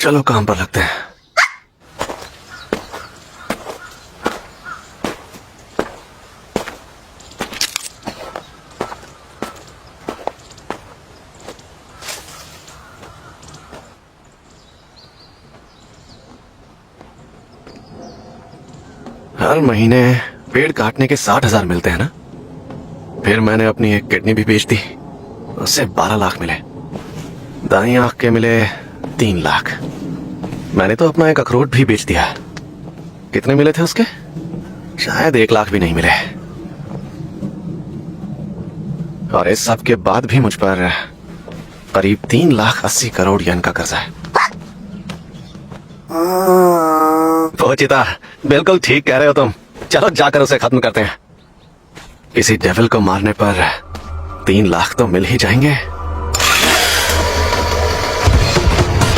चलो काम पर लगते हैं। हर महीने पेड़ काटने के 60,000 मिलते हैं ना। फिर मैंने अपनी एक किडनी भी बेच दी, उससे 12 लाख मिले। दाईं आंख के मिले 3 लाख। मैंने तो अपना एक अखरोट भी बेच दिया। कितने मिले थे उसके? शायद 1 लाख भी नहीं मिले। और इस सब के बाद भी मुझ पर करीब 3,80,00,000 येन का कर्जा है। पोचिता, बिल्कुल ठीक कह रहे हो तुम। चलो जाकर उसे खत्म करते हैं। किसी डेविल को मारने पर 3 लाख तो मिल ही जाएंगे।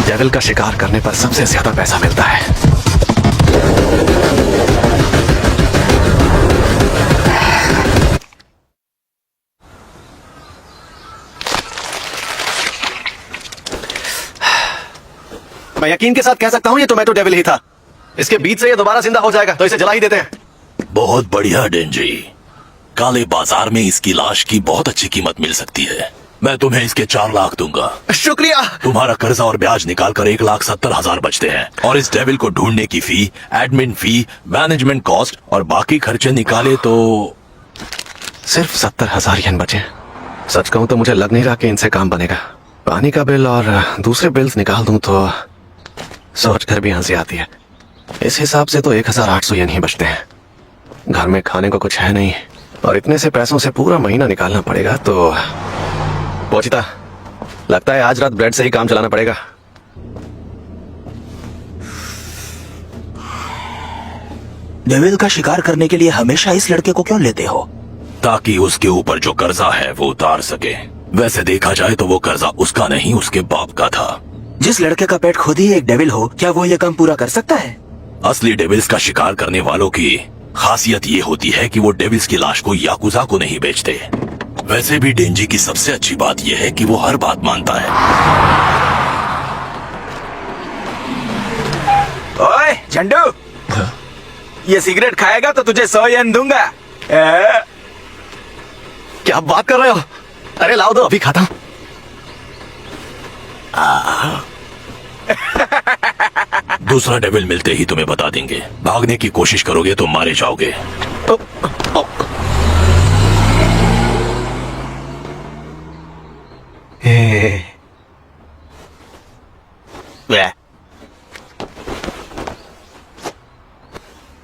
डेविल का शिकार करने पर सबसे ज्यादा पैसा मिलता है। मैं यकीन के साथ कह सकता हूं ये टोमेटो डेविल ही था। इसके बीच से ये दोबारा जिंदा हो जाएगा, तो इसे जला ही देते हैं। बहुत बढ़िया डेंजी। काले बाजार में इसकी लाश की बहुत अच्छी कीमत मिल सकती है। मैं तुम्हें इसके 4 लाख दूंगा। शुक्रिया। तुम्हारा कर्जा और ब्याज निकाल कर 1,70,000 बचते हैं। और इस डेविल को ढूंढने की फी, एडमिन फी, मैनेजमेंट कॉस्ट और बाकी खर्चे निकाले तो सिर्फ 70,000 येन बचे। सच कहूं तो मुझे लग नहीं रहा कि इनसे काम बनेगा। पानी का बिल और दूसरे बिल्स निकाल दूं तो सोचकर भी हंसी आती है। इस हिसाब से तो 1,800 येन ही बचते हैं। घर में खाने को कुछ है नहीं और इतने से पैसों से पूरा महीना निकालना पड़ेगा। तो पोचिता, लगता है आज रात ब्रेड से ही काम चलाना पड़ेगा। डेविल का शिकार करने के लिए हमेशा इस लड़के को क्यों लेते हो? ताकि उसके ऊपर जो कर्जा है वो उतार सके। वैसे देखा जाए तो वो कर्जा उसका नहीं, उसके बाप का था। जिस लड़के का पेट खुद ही एक डेविल हो, क्या वो ये काम पूरा कर सकता है? असली डेविल्स का शिकार करने वालों की खासियत ये होती है कि वो डेविल्स की लाश को याकुजा को नहीं बेचते। वैसे भी डेंजी की सबसे अच्छी बात यह है कि वो हर बात मानता है। ओए झंडू, ये सिगरेट खाएगा तो तुझे 100 येन दूंगा। क्या बात कर रहे हो? अरे लाओ दो, अभी खाता हूं। दूसरा डेविल मिलते ही तुम्हें बता देंगे। भागने की कोशिश करोगे तो मारे जाओगे।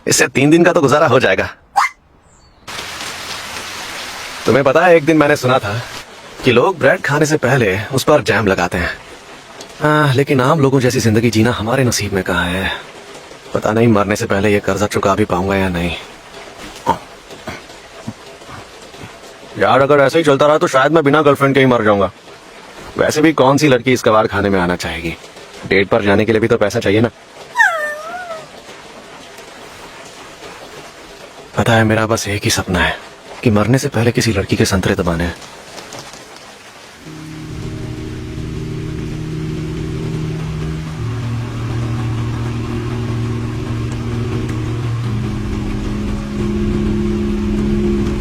इससे 3 दिन का तो गुजारा हो जाएगा। तुम्हें पता है, एक दिन मैंने सुना था कि लोग ब्रेड खाने से पहले उस पर जैम लगाते हैं। लेकिन आम लोगों जैसी जिंदगी जीना हमारे नसीब में कहाँ है। पता नहीं मरने से पहले ये कर्जा चुका भी पाऊंगा या नहीं। यार, अगर ऐसे ही चलता रहा तो शायद मैं बिना गर्लफ्रेंड के ही मर जाऊंगा। वैसे भी कौन सी लड़की इस कबाड़ खाने में आना चाहेगी? डेट पर जाने के लिए भी तो पैसा चाहिए ना। पता है, मेरा बस एक ही सपना है कि मरने से पहले किसी लड़की के संतरे दबाने हैं।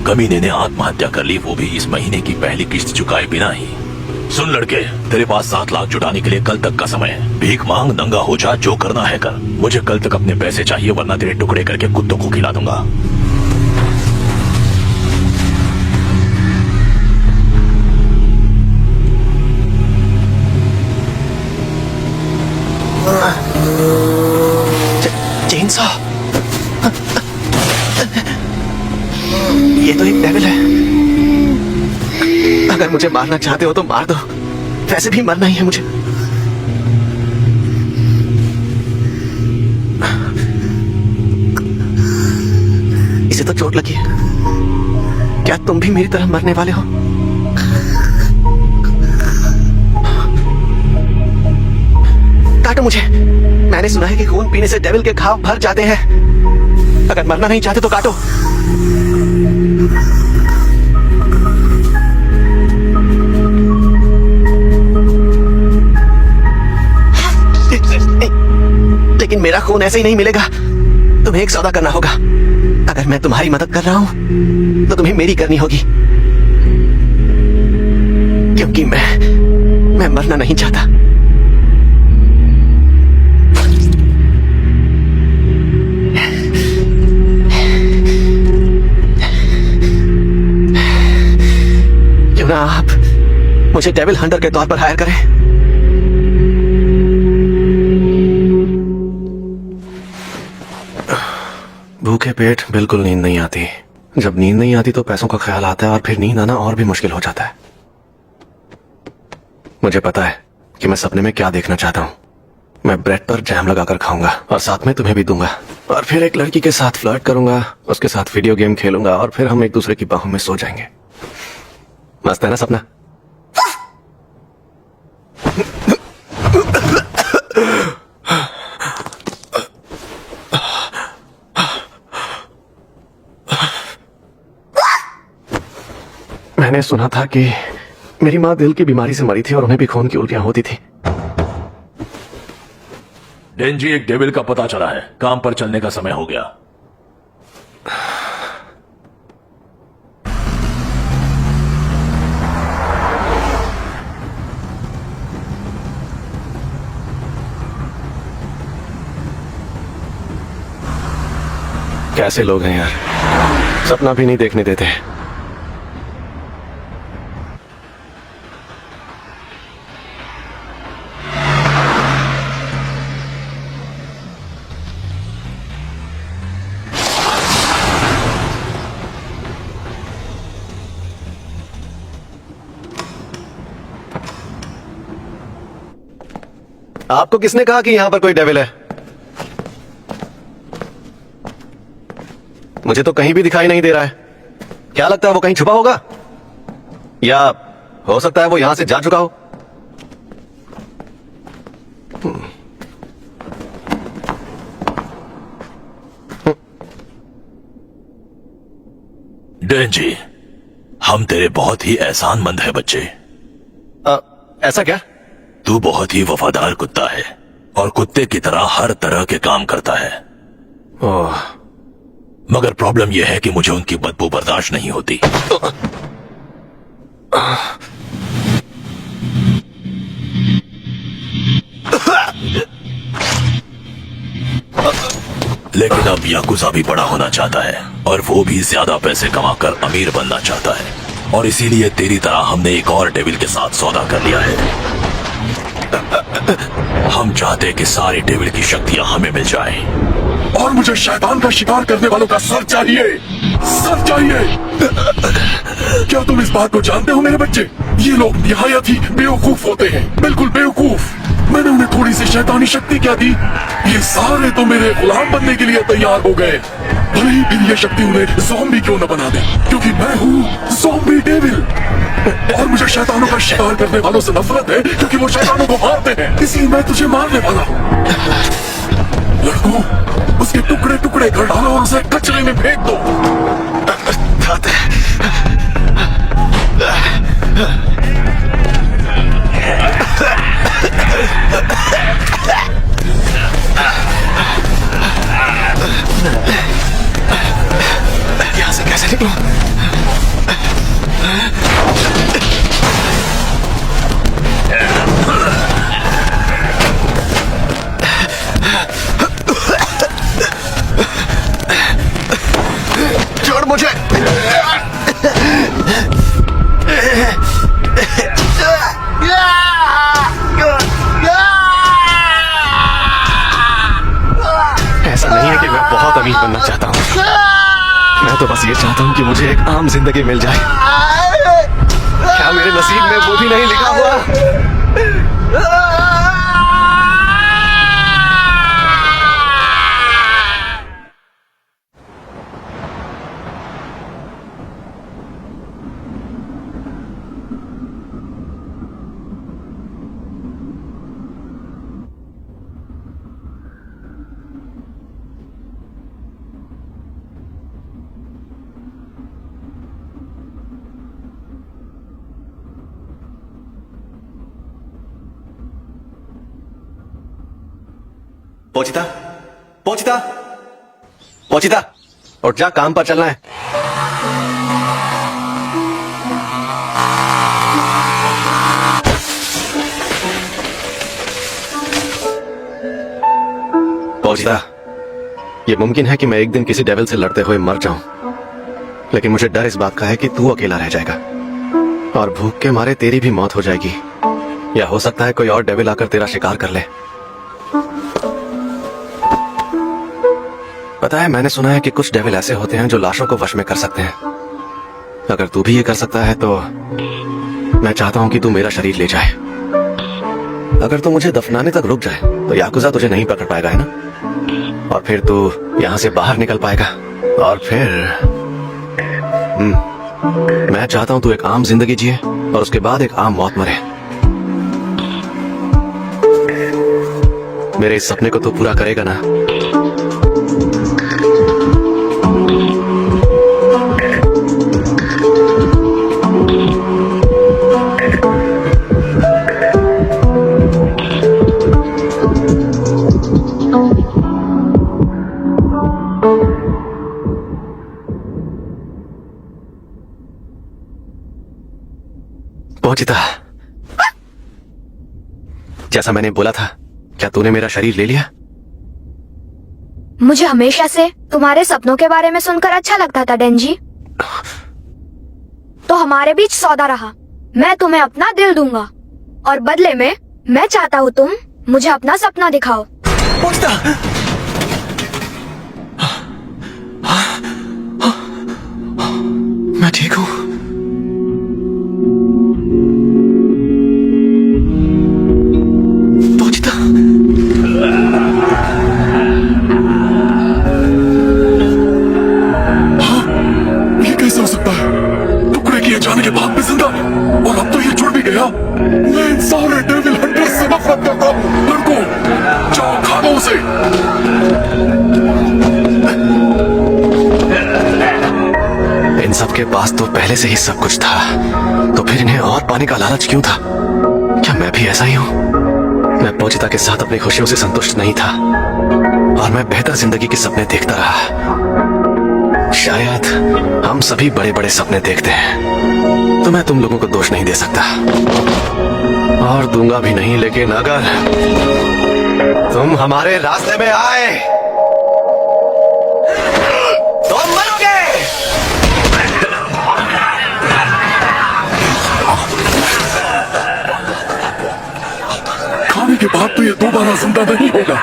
कमीने ने आत्महत्या कर ली, वो भी इस महीने की पहली किस्त चुकाए बिना ही। सुन लड़के, तेरे पास 7 लाख जुटाने के लिए कल तक का समय है। भीख मांग, नंगा हो जा, जो करना है कर। मुझे कल तक अपने पैसे चाहिए, वरना तेरे टुकड़े करके कुत्तों को खिला दूंगा। चेनसॉ, ये तो एक डेविल है। अगर मुझे मारना चाहते हो तो मार दो, वैसे भी मरना ही है मुझे। इसे तो चोट लगी है। क्या तुम भी मेरी तरह मरने वाले हो? काटो मुझे। मैंने सुना है कि खून पीने से डेविल के घाव भर जाते हैं। अगर मरना नहीं चाहते तो काटो। लेकिन मेरा खून ऐसे ही नहीं मिलेगा। तुम्हें एक सौदा करना होगा। अगर मैं तुम्हारी मदद कर रहा हूं तो तुम्हें मेरी करनी होगी, क्योंकि मैं मरना नहीं चाहता। क्यों ना आप मुझे डेविल हंटर के तौर पर हायर करें। भूखे पेट बिल्कुल नींद नहीं आती। जब नींद नहीं आती तो पैसों का ख्याल आता है और फिर नींद आना और भी मुश्किल हो जाता है। मुझे पता है कि मैं सपने में क्या देखना चाहता हूँ। मैं ब्रेड पर जैम लगाकर खाऊंगा और साथ में तुम्हें भी दूंगा, और फिर एक लड़की के साथ फ्लर्ट करूंगा, उसके साथ वीडियो गेम खेलूंगा और फिर हम एक दूसरे की बाहों में सो जाएंगे। मस्त है ना सपना? मैंने सुना था कि मेरी माँ दिल की बीमारी से मरी थी और उन्हें भी खून की उल्टियां होती थी। डेंजी, एक डेविल का पता चला है। काम पर चलने का समय हो गया। कैसे लोग हैं यार, सपना भी नहीं देखने देते। आपको किसने कहा कि यहां पर कोई डेविल है? मुझे तो कहीं भी दिखाई नहीं दे रहा है। क्या लगता है वो कहीं छुपा होगा, या हो सकता है वो यहां से जा चुका हो। डेंजी, हम तेरे बहुत ही एहसानमंद है बच्चे। ऐसा क्या? तू बहुत ही वफादार कुत्ता है और कुत्ते की तरह हर तरह के काम करता है। ओह, मगर प्रॉब्लम यह है कि मुझे उनकी बदबू बर्दाश्त नहीं होती। लेकिन अब याकुजा भी बड़ा होना चाहता है और वो भी ज्यादा पैसे कमाकर अमीर बनना चाहता है, और इसीलिए तेरी तरह हमने एक और डेविल के साथ सौदा कर लिया है। हम चाहते हैं कि सारी डेविल की शक्तियां हमें मिल जाएं। और मुझे शैतान का शिकार करने वालों का सर चाहिए, सर चाहिए। क्या तुम इस बात को जानते हो मेरे बच्चे? ये लोग निहायत ही बेवकूफ होते हैं, बिल्कुल बेवकूफ। मैंने उन्हें थोड़ी सी शैतानी शक्ति क्या दी, ये सारे तो मेरे गुलाम बनने के लिए तैयार हो गए। भले ही फिर ये शक्ति उन्हें ज़ॉम्बी क्यों न बना दे, क्योंकि मैं हूँ ज़ॉम्बी डेविल। और मुझे शैतानों का शिकार करने वालों से नफरत है, क्योंकि वो शैतानों को मारते हैं। इसलिए मैं तुझे मारने वाला हूँ। लड़कों, उसके टुकड़े टुकड़े कर डालो और उसे कचरे में फेंक दो। यहां से कैसे निकलूं? छोड़ मुझे। ऐसा नहीं है कि मैं बहुत अमीर बनना चाहता हूँ। मैं तो बस ये चाहता हूँ कि मुझे एक आम जिंदगी मिल जाए। क्या मेरे नसीब में वो भी नहीं लिखा हुआ? पोचिता, पोचिता, पोचिता, उठ जा, काम पर चलना है। पोचिता, ये मुमकिन है कि मैं एक दिन किसी डेविल से लड़ते हुए मर जाऊं, लेकिन मुझे डर इस बात का है कि तू अकेला रह जाएगा और भूख के मारे तेरी भी मौत हो जाएगी, या हो सकता है कोई और डेविल आकर तेरा शिकार कर ले। पता है, मैंने सुना है कि कुछ डेविल ऐसे होते हैं जो लाशों को वश में कर सकते हैं। अगर तू भी ये कर सकता है तो मैं चाहता हूं कि तू मेरा शरीर ले जाए। अगर तू मुझे दफनाने तक रुक जाए तो याकुजा तुझे नहीं पकड़ पाएगा, है ना? और फिर तू यहां से बाहर निकल पाएगा और फिर मैं चाहता हूं तू एक आम जिंदगी जिए और उसके बाद एक आम मौत मरे। मेरे इस सपने को तू पूरा करेगा ना? पोचिता, जैसा मैंने बोला था, क्या तूने मेरा शरीर ले लिया? मुझे हमेशा से तुम्हारे सपनों के बारे में सुनकर अच्छा लगता था डेंजी। तो हमारे बीच सौदा रहा। मैं तुम्हें अपना दिल दूंगा और बदले में मैं चाहता हूँ तुम मुझे अपना सपना दिखाओ। पोचिता, मैं ठीक हूँ। पोचिता, ये कैसे हो सकता है? टुकड़े किए जाने के बाद भी जिंदा, और अब तो ये जुड़ भी गया। मैं इन सारे डेविल हंटर्स से नफरत करता हूँ। लड़कों, जाओ खा लो उसे। इन सब के पास तो पहले से ही सब कुछ था, तो फिर इन्हें और पाने का लालच क्यों था? क्या मैं भी ऐसा ही हूँ? मैं पोचिता के साथ अपनी खुशियों से संतुष्ट नहीं था और मैं बेहतर जिंदगी के सपने देखता रहा। शायद हम सभी बड़े बड़े सपने देखते हैं, तो मैं तुम लोगों को दोष नहीं दे सकता और दूंगा भी नहीं, लेकिन अगर तुम हमारे रास्ते में आए तो मरोगे। खाने के बाद तो ये दोबारा जिंदा नहीं होगा।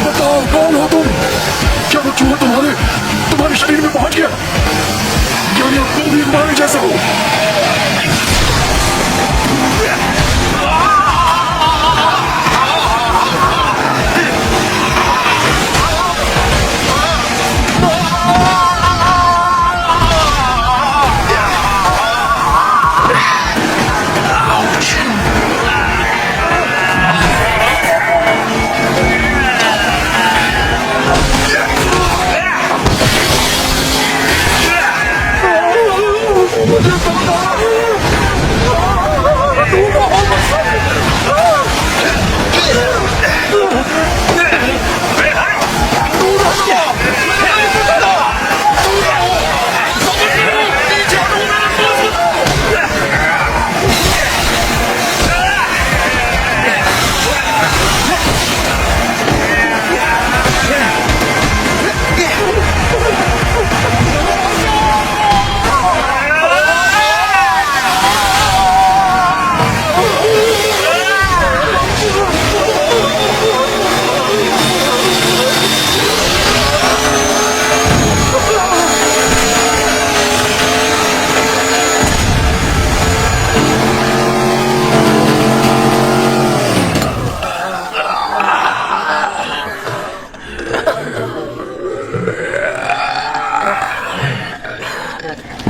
बताओ, कौन हो तुम? क्या वो चूहा तुम्हारे शरीर में पहुंच गया? यानी अब तुम भी हमारे जैसे हो? मुझे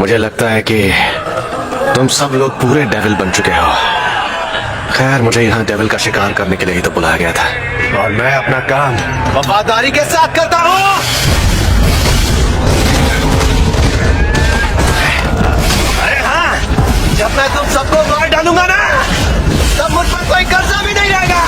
मुझे लगता है कि तुम सब लोग पूरे डेविल बन चुके हो। खैर, मुझे यहाँ डेविल का शिकार करने के लिए ही तो बुलाया गया था, और मैं अपना काम वफादारी के साथ करता हूँ। अरे हाँ, जब मैं तुम सबको मार डालूंगा ना, तब मुझ पर कोई कर्जा भी नहीं रहेगा।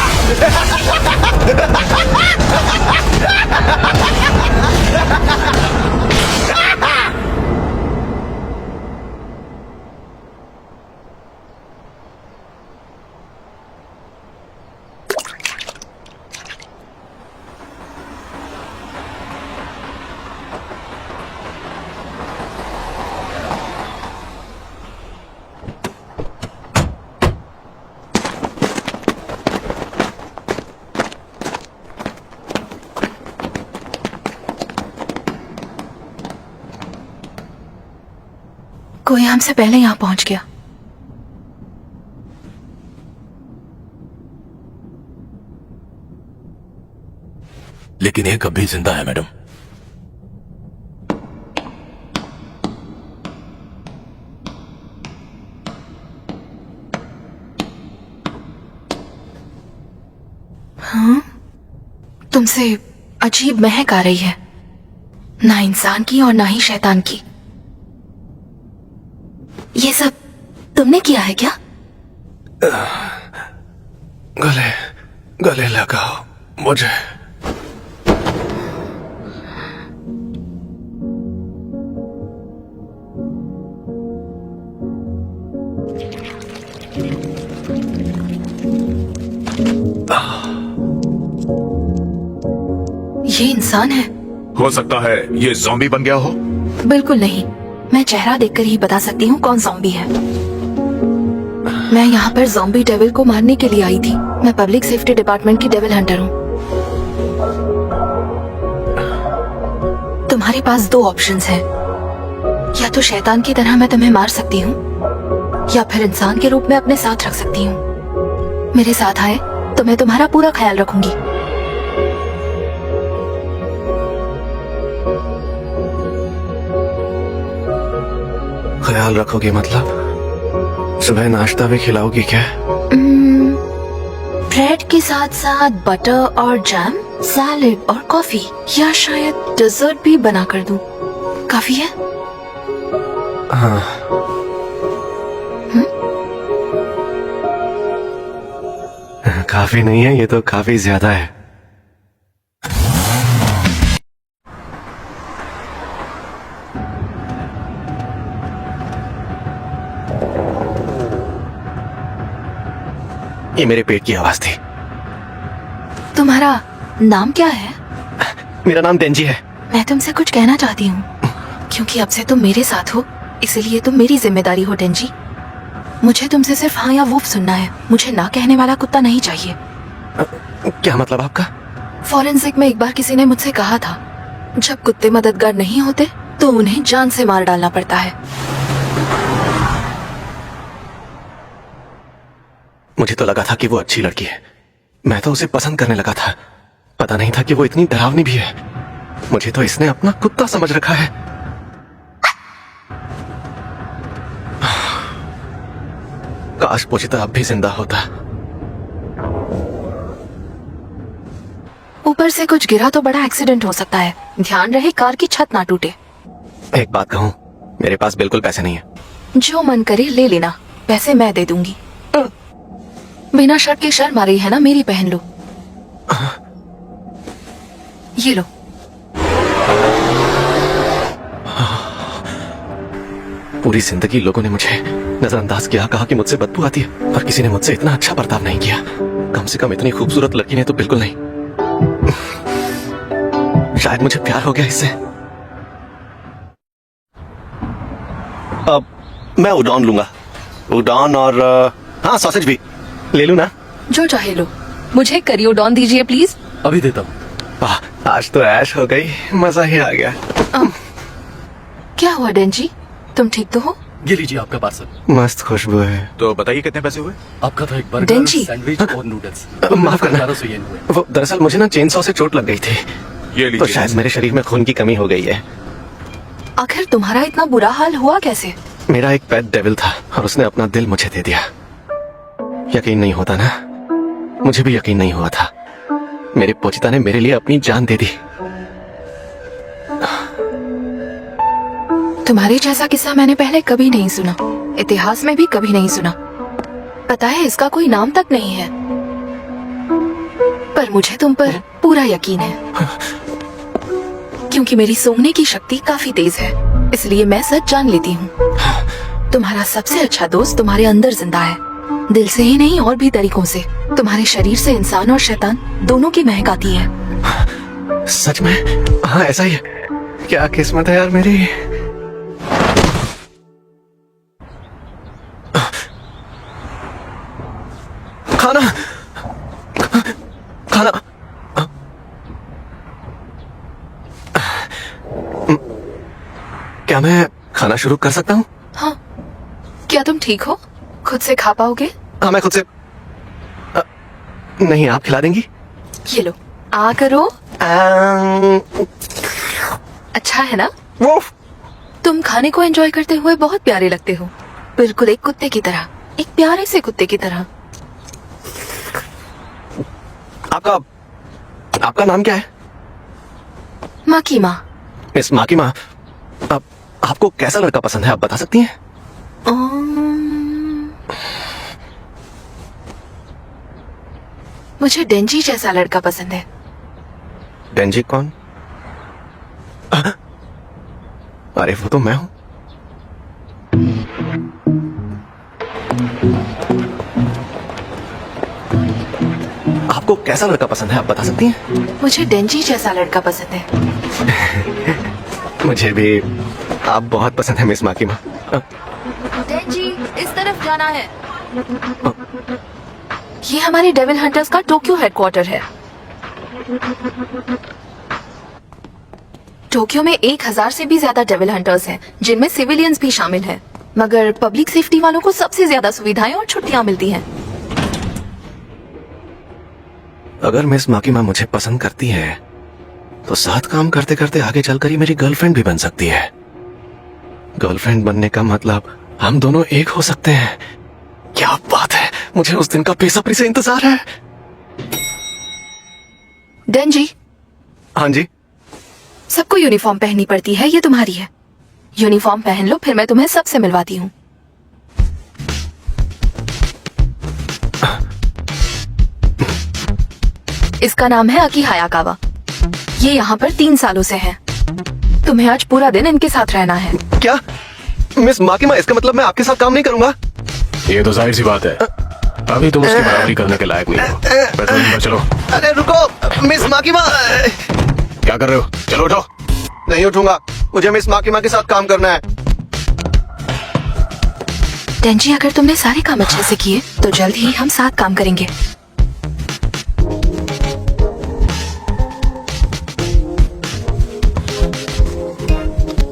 कोई हमसे पहले यहाँ पहुंच गया। लेकिन एक अभी जिंदा है मैडम। हाँ, तुमसे अजीब महक आ रही है, ना इंसान की और ना ही शैतान की। ये सब तुमने किया है क्या? गले गले लगाओ मुझे। ये इंसान है? हो सकता है ये ज़ॉम्बी बन गया हो। बिल्कुल नहीं, मैं चेहरा देखकर ही बता सकती हूँ कौन ज़ॉम्बी है। मैं यहाँ पर ज़ॉम्बी डेविल को मारने के लिए आई थी। मैं पब्लिक सेफ्टी डिपार्टमेंट की डेविल हंटर हूँ। तुम्हारे पास दो ऑप्शंस हैं, या तो शैतान की तरह मैं तुम्हें मार सकती हूँ, या फिर इंसान के रूप में अपने साथ रख सकती हूँ। मेरे साथ आए तो मैं तुम्हारा पूरा ख्याल रखूंगी। ख्याल रखोगे मतलब? सुबह नाश्ता भी खिलाओगी क्या? ब्रेड के साथ साथ बटर और जैम, सैलेड और कॉफी, या शायद डेजर्ट भी बना कर दूं। काफी है? हाँ। काफी नहीं है, ये तो काफी ज्यादा है। ये मेरे पेट की आवाज थी। तुम्हारा नाम क्या है? मेरा नाम डेंजी है। मैं तुमसे कुछ कहना चाहती हूँ, क्योंकि अब से तुम मेरे साथ हो, इसलिए तुम मेरी जिम्मेदारी हो डेंजी। मुझे तुमसे सिर्फ हाँ या वो सुनना है। मुझे ना कहने वाला कुत्ता नहीं चाहिए। क्या मतलब आपका? फॉरेंसिक में एक बार किसी ने मुझसे कहा था, जब कुत्ते मददगार नहीं होते तो उन्हें जान से मार डालना पड़ता है। मुझे तो लगा था कि वो अच्छी लड़की है। मैं तो उसे पसंद करने लगा था। पता नहीं था कि वो इतनी डरावनी भी है। मुझे तो इसने अपना कुत्ता समझ रखा है। काश पोचिता अब भी जिंदा होता। ऊपर से कुछ गिरा तो बड़ा एक्सीडेंट हो सकता है। ध्यान रहे कार की छत ना टूटे। एक बात कहूँ, मेरे पास बिल्कुल पैसे नहीं है। जो मन करे ले लेना, पैसे मैं दे दूंगी। बिना शर्ट के शर्म आ रही है ना, मेरी पहन लो। ये लो। पूरी जिंदगी लोगों ने मुझे नजरअंदाज किया, कहा कि मुझसे बदबू आती है, और किसी ने मुझसे इतना अच्छा बर्ताव नहीं किया। कम से कम इतनी खूबसूरत लड़की ने तो बिल्कुल नहीं। शायद मुझे प्यार हो गया इससे। अब मैं उड़ान लूंगा। उड़ान और हाँ, सॉसेज भी ले लूं ना? जो चाहे लो। मुझे करी उड़ान दीजिए प्लीज। अभी देता हूँ। वाह, आज तो ऐश हो गई, मजा ही आ गया। क्या हुआ डेंजी, तुम ठीक तो हो? ये लीजिए आपका पार्सल। मस्त खुशबू है। तो बताइए कितने पैसे हुए? आपका था एक बर्गर, डेंजी। सैंडविच और नूडल्स। माफ करना। 1100 येन हुए। वो दरअसल मुझे ना चेन सॉ से चोट लग गई थी, ये तो लीजिए। शायद मेरे शरीर में खून की कमी हो गई है। आखिर तुम्हारा इतना बुरा हाल हुआ कैसे? मेरा एक पेट डेविल था और उसने अपना दिल मुझे दे दिया। यकीन नहीं होता ना, मुझे भी यकीन नहीं हुआ था। मेरे पोचिता ने मेरे लिए अपनी जान दे दी। तुम्हारे जैसा किस्सा मैंने पहले कभी नहीं सुना, इतिहास में भी कभी नहीं सुना। पता है इसका कोई नाम तक नहीं है, पर मुझे तुम पर पूरा यकीन है, क्योंकि मेरी सूंघने की शक्ति काफी तेज है, इसलिए मैं सच जान लेती हूँ। तुम्हारा सबसे अच्छा दोस्त तुम्हारे अंदर जिंदा है, दिल से ही नहीं और भी तरीकों से। तुम्हारे शरीर से इंसान और शैतान दोनों की महक आती है। सच में? हाँ ऐसा ही है। क्या किस्मत है यार मेरी। खाना खाना क्या मैं खाना शुरू कर सकता हूँ? हाँ, क्या तुम ठीक हो? खुद से खा पाओगे? हाँ मैं खुद से नहीं, आप खिला देंगी? ये लो, आ करो। अच्छा है ना? वो तुम खाने को एंजॉय करते हुए बहुत प्यारे लगते हो, बिल्कुल एक कुत्ते की तरह, एक प्यारे से कुत्ते की तरह। आपका नाम क्या है? माँ की माँ। मिस माँ की माँ, आपको कैसा लड़का पसंद है, आप बता सकती हैं? मुझे डेंजी जैसा लड़का पसंद है। डेंजी कौन? अरे वो तो मैं हूं। आपको कैसा लड़का पसंद है, आप बता सकती हैं? मुझे डेंजी जैसा लड़का पसंद है। मुझे भी आप बहुत पसंद है मिस माँ की माँ। डेंजी, इस तरफ जाना है। ये हमारे डेविल हंटर्स का टोक्यो हेडक्वार्टर है। टोक्यो में 1000 से भी ज्यादा डेविल हंटर्स हैं, जिनमें सिविलियंस भी शामिल हैं। मगर पब्लिक सेफ्टी वालों को सबसे ज्यादा सुविधाएं और छुट्टियां मिलती हैं। अगर मिस माँ की माँ मुझे पसंद करती है तो साथ काम करते करते आगे चलकर ही मेरी गर्लफ्रेंड भी बन सकती है। गर्लफ्रेंड बनने का मतलब हम दोनों एक हो सकते हैं। क्या बात है, मुझे उस दिन का बेसब्री से इंतजार है। डेंजी, हाँ जी। सबको यूनिफॉर्म पहननी पड़ती है, ये तुम्हारी है। यूनिफॉर्म पहन लो, फिर मैं तुम्हें सबसे मिलवाती हूँ। इसका नाम है अकी हायाकावा। ये यहाँ पर 3 सालों से है। तुम्हें आज पूरा दिन इनके साथ रहना है। क्या मिस माँ की माँ, इसका मतलब मैं आपके साथ काम नहीं करूंगा? ये तो जाहिर सी बात है, अभी तुम उसकी बराबरी करने के लायक नहीं हो। पेट्रोलिंग पर चलो। अरे रुको मिस माँ की माँ। क्या कर रहे हो? चलो उठो। नहीं उठूंगा, मुझे मिस माँ की माँ के साथ काम करना है। डेंजी, अगर तुमने सारे काम अच्छे से किए तो जल्द ही हम साथ काम करेंगे।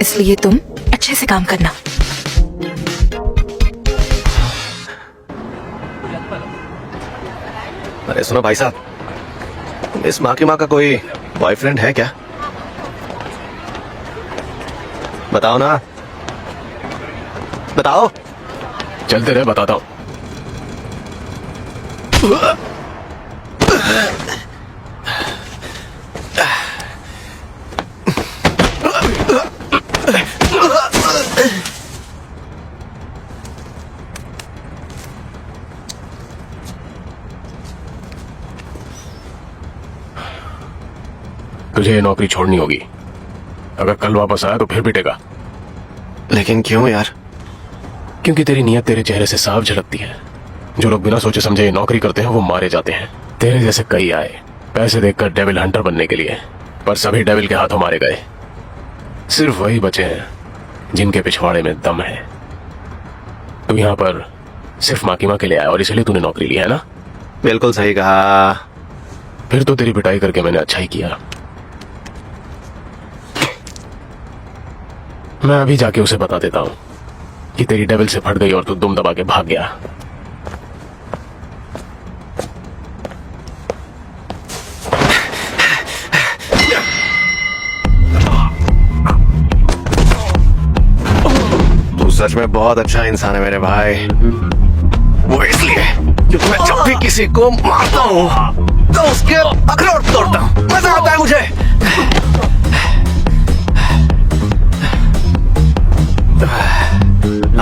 इसलिए तुम अच्छे से काम करना। अरे सुनो भाई साहब, मिस माँ की माँ का कोई बॉयफ्रेंड है क्या? बताओ ना, बताओ। चलते रहे, बताता हूँ। तुझे ये नौकरी छोड़नी होगी। अगर कल वापस आया तो फिर पिटेगा। लेकिन क्यों यार? क्योंकि तेरी नीयत तेरे चेहरे से साफ झलकती है। जो लोग बिना सोचे समझे ये नौकरी करते हैं वो मारे जाते हैं। तेरे जैसे कई आए पैसे देखकर डेविल हंटर बनने के लिए, पर सभी डेविल के हाथों मारे गए। सिर्फ वही बचे हैं जिनके पिछवाड़े में दम है। तू यहाँ पर सिर्फ माँ की माँ के लिए आया और इसलिए तूने नौकरी ली है ना? बिल्कुल सही कहा। फिर तो तेरी पिटाई करके मैंने अच्छा ही किया। मैं अभी जाके उसे बता देता हूँ कि तेरी डेविल से फट गई और तू दुम दबा के भाग गया। सच में बहुत अच्छा इंसान है मेरे भाई। वो इसलिए क्योंकि मैं जब भी किसी को मारता हूँ तो उसके अखरोट तोड़ता हूँ। मजा आता है मुझे।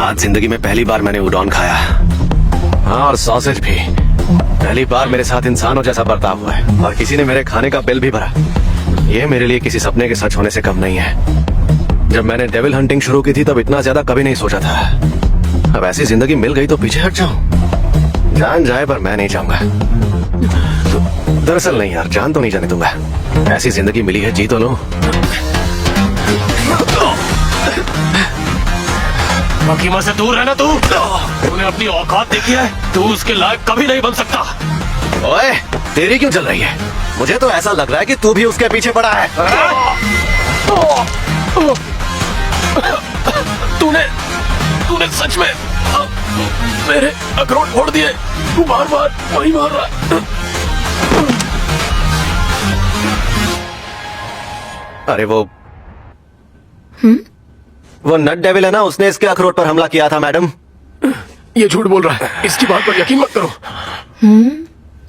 आज जिंदगी में पहली बार मैंने उडॉन खाया। हाँ, और सॉसेज भी। पहली बार मेरे साथ इंसानों जैसा बर्ताव हुआ है और किसी ने मेरे खाने का बिल भी भरा। ये मेरे लिए किसी सपने के सच होने से कम नहीं है। जब मैंने डेविल हंटिंग शुरू की थी तब इतना ज्यादा कभी नहीं सोचा था। अब ऐसी जिंदगी मिल गई तो पीछे हट जाऊं। जान जाए पर मैं नहीं चाहूंगा। दरअसल नहीं यार, जान तो नहीं जाने दूंगा। ऐसी जिंदगी मिली है, जी तो लो। मकीमा से दूर रहना तू। तूने अपनी औकात देखी है, तू उसके लायक कभी नहीं बन सकता। ओए, तेरी क्यों चल रही है? मुझे तो ऐसा लग रहा है कि तू भी उसके पीछे पड़ा है। तूने सच में मेरे अखरोट फोड़ दिए। तू बार बार वही मार रहा है। अरे वो नट डेविल है ना, उसने इसके अखरोट पर हमला किया था मैडम। ये झूठ बोल रहा है, इसकी बात पर यकीन मत करो।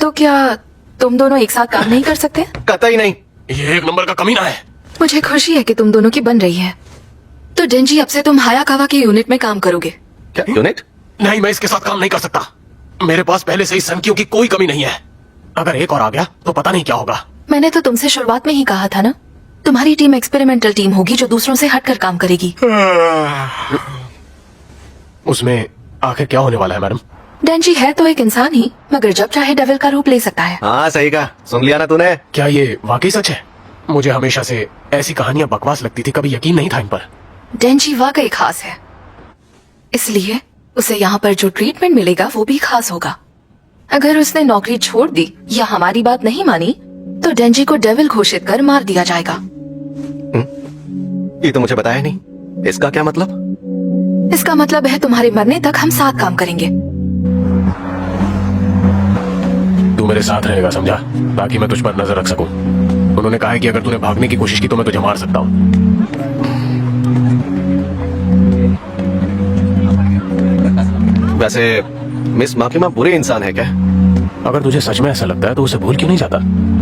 तो क्या तुम दोनों एक साथ काम नहीं कर सकते? कतई नहीं। ये एक नंबर का कमीना है। मुझे खुशी है कि तुम दोनों की बन रही है। तो डेंजी, अब से तुम हायाकावा के यूनिट में काम करोगे। क्या यूनिट? नहीं, मैं इसके साथ काम नहीं कर सकता। मेरे पास पहले से ही संख्याओं की कोई कमी नहीं है। अगर एक और आ गया तो पता नहीं क्या होगा। मैंने तो तुमसे शुरुआत में ही कहा था ना, तुम्हारी टीम एक्सपेरिमेंटल टीम होगी जो दूसरों से हटकर काम करेगी। उसमें आखिर क्या होने वाला है मैडम? डेंजी है तो एक इंसान ही, मगर जब चाहे डेविल का रूप ले सकता है। हाँ सही कहा, सुन लिया ना तूने। क्या ये वाकई सच है? मुझे हमेशा से ऐसी कहानियां बकवास लगती थी, कभी यकीन नहीं था इन पर। डेंजी वाकई खास है, इसलिए उसे यहाँ पर जो ट्रीटमेंट मिलेगा वो भी खास होगा। अगर उसने नौकरी छोड़ दी या हमारी बात नहीं मानी तो डेंजी को डेविल घोषित कर मार दिया जाएगा। ये तो मुझे बताया नहीं। इसका क्या मतलब? इसका मतलब है तुम्हारे मरने तक हम साथ काम करेंगे। तू मेरे साथ रहेगा, समझा? ताकि मैं तुझ पर नजर रख सकूं। उन्होंने कहा है कि अगर तूने भागने की कोशिश की तो मैं तुझे मार सकता हूँ। वैसे मिस माकिमा बुरे इंसान है क्या? अगर तुझे सच में ऐसा लगता है तो उसे भूल क्यों नहीं जाता?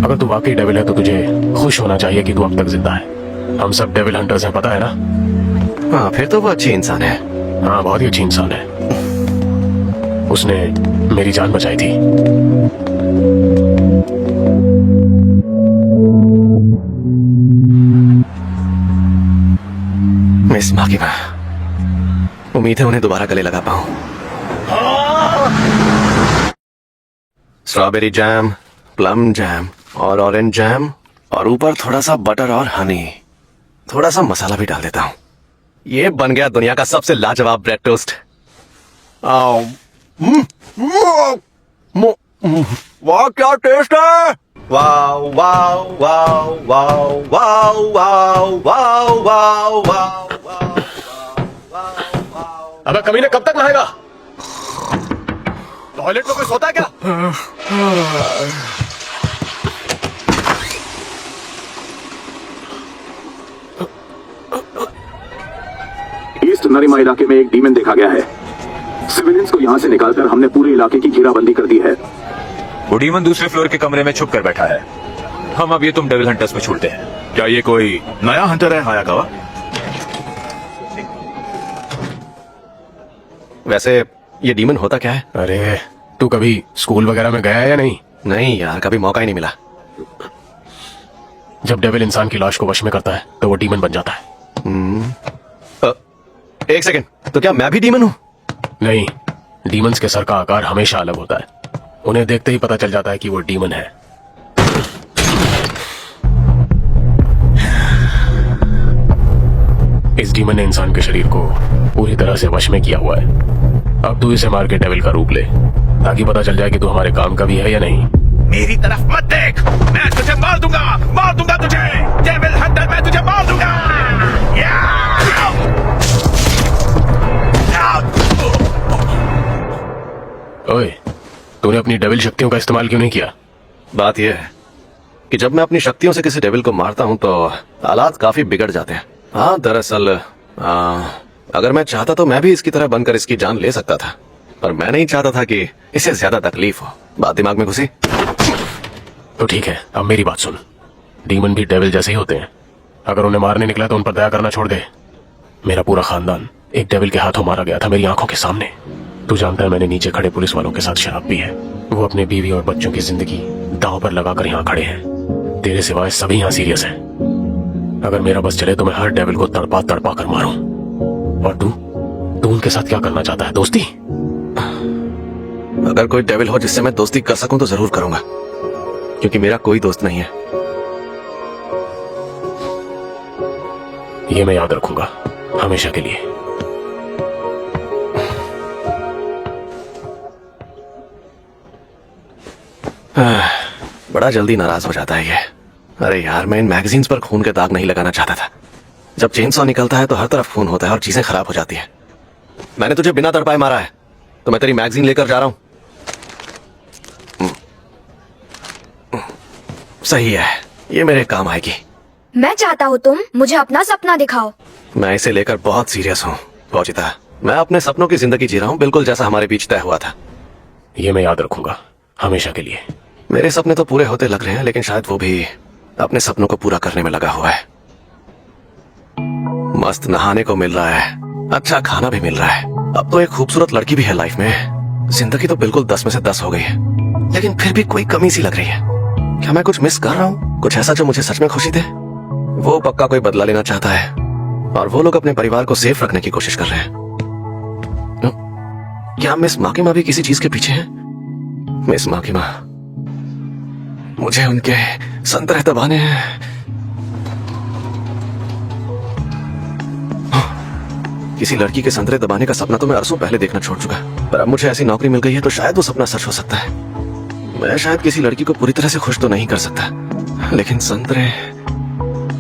अगर तू वाकई डेविल है तो तुझे खुश होना चाहिए कि तू अब तक जिंदा है। हम सब डेविल हंटर्स हैं, पता है ना? हाँ, फिर तो वो अच्छी इंसान है। हाँ, बहुत ही अच्छी इंसान है। उसने मेरी जान बचाई थी। मिस माकिमा, उम्मीद है उन्हें दोबारा गले लगा पाऊं। स्ट्रॉबेरी जैम, प्लम जैम और ऑरेंज जैम और ऊपर थोड़ा सा बटर और हनी, थोड़ा सा मसाला भी डाल देता हूँ। ये बन गया दुनिया का सबसे लाजवाब ब्रेड टोस्ट। वाह क्या टेस्ट है! Wow wow wow wow wow wow wow wow wow. अबे कमीने, कब तक नहाएगा? टॉयलेट में कोई सोता है क्या? ईस्ट नरीमा इलाके में एक डीमन देखा गया है। सिविलियंस को यहाँ से निकालकर हमने पूरे इलाके की घेराबंदी कर दी है। वो डीमन दूसरे फ्लोर के कमरे में छुप कर बैठा है। हम अब ये तुम डेविल हंटर्स में छोड़ते हैं। क्या ये कोई नया हंटर है हायाकावा? वैसे ये डीमन होता क्या है? अरे तू कभी स्कूल वगैरह में गया है या नहीं? नहीं यार, कभी मौका ही नहीं मिला। जब डेविल इंसान की लाश को वश में करता है तो वो डीमन बन जाता है। एक सेकंड, तो क्या मैं भी डीमन हूँ? नहीं, डीमंस के सर का आकार हमेशा अलग होता है। उन्हें देखते ही पता चल जाता है कि वो डीमन है। इस डीमन ने इंसान के शरीर को पूरी तरह से वश में किया हुआ है। अब तू इसे मार के डेविल का रूप ले, ताकि पता चल जाए कि तू हमारे काम का भी है या नहीं। मेरी तरफ मत देख, मैं तुझे मार दूंगा तुझे। डेविल हंटर, मैं तुझे मार दूंगा। ओए, तूने अपनी डेविल शक्तियों का इस्तेमाल क्यों नहीं किया? बात यह है कि जब मैं अपनी शक्तियों से किसी डेविल को मारता हूँ तो हालात काफी बिगड़ जाते हैं। हाँ, दरअसल अगर मैं चाहता तो मैं भी इसकी तरह बनकर इसकी जान ले सकता था, पर मैं नहीं चाहता था कि इसे ज्यादा तकलीफ हो। बात दिमाग में घुसी? तो ठीक है, अब मेरी बात सुन। डीमन भी डेविल जैसे ही होते हैं। अगर उन्हें मारने निकला तो उन पर दया करना छोड़ दे। मेरा पूरा खानदान एक डेविल के हाथों मारा गया था, मेरी आंखों के सामने। तू जानता है मैंने नीचे खड़े पुलिस वालों के साथ शराब पी है। वो अपने बीवी और बच्चों की जिंदगी दांव पर लगाकर यहाँ खड़े हैं। तेरे सिवाय सभी यहाँ सीरियस हैं। अगर मेरा बस चले तो मैं हर डेविल को तड़पा तड़पा कर मारूं। और तू उनके साथ क्या करना चाहता है? दोस्ती? अगर कोई डेविल हो जिससे मैं दोस्ती कर सकूं तो जरूर करूंगा, क्योंकि मेरा कोई दोस्त नहीं है। ये मैं याद रखूंगा हमेशा के लिए। बड़ा जल्दी नाराज हो जाता है ये। अरे यार, मैं इन मैगजीन्स पर खून के दाग नहीं लगाना चाहता था। जब चेनसॉ निकलता है तो हर तरफ खून होता है और चीजें खराब हो जाती है। मैंने तुझे बिना तड़पाए मारा है, तो मैं तेरी मैगजीन लेकर जा रहा हूं। सही है, ये मेरे काम आएगी। मैं चाहता हूँ तुम मुझे अपना सपना दिखाओ। मैं इसे लेकर बहुत सीरियस हूँ पहुंचता। मैं अपने सपनों की जिंदगी जी रहा हूँ, बिल्कुल जैसा हमारे बीच तय हुआ था। ये मैं याद रखूंगा हमेशा के लिए। मेरे सपने तो पूरे होते लग रहे हैं, लेकिन शायद वो भी अपने सपनों को पूरा करने में लगा हुआ है। मस्त नहाने को मिल रहा है, अच्छा खाना भी मिल रहा है, अब तो एक खूबसूरत लड़की भी है लाइफ में। जिंदगी तो बिल्कुल 10 में से 10 हो गई है, लेकिन फिर भी कोई कमी सी लग रही है। क्या मैं कुछ मिस कर रहा हूँ? कुछ ऐसा जो मुझे सच में खुशी दे? वो पक्का कोई बदला लेना चाहता है, और वो लोग अपने परिवार को सेफ रखने की कोशिश कर रहे हैं। क्या मिस माकिमा भी किसी चीज के पीछे है? मिस माकिमा, मुझे उनके संतरे दबाने हैं। किसी लड़की के संतरे दबाने का सपना तो मैं अरसों पहले देखना छोड़ चुका, पर अब मुझे ऐसी नौकरी मिल गई है तो शायद वो सपना सच हो सकता है। मैं शायद किसी लड़की को पूरी तरह से खुश तो नहीं कर सकता, लेकिन संतरे,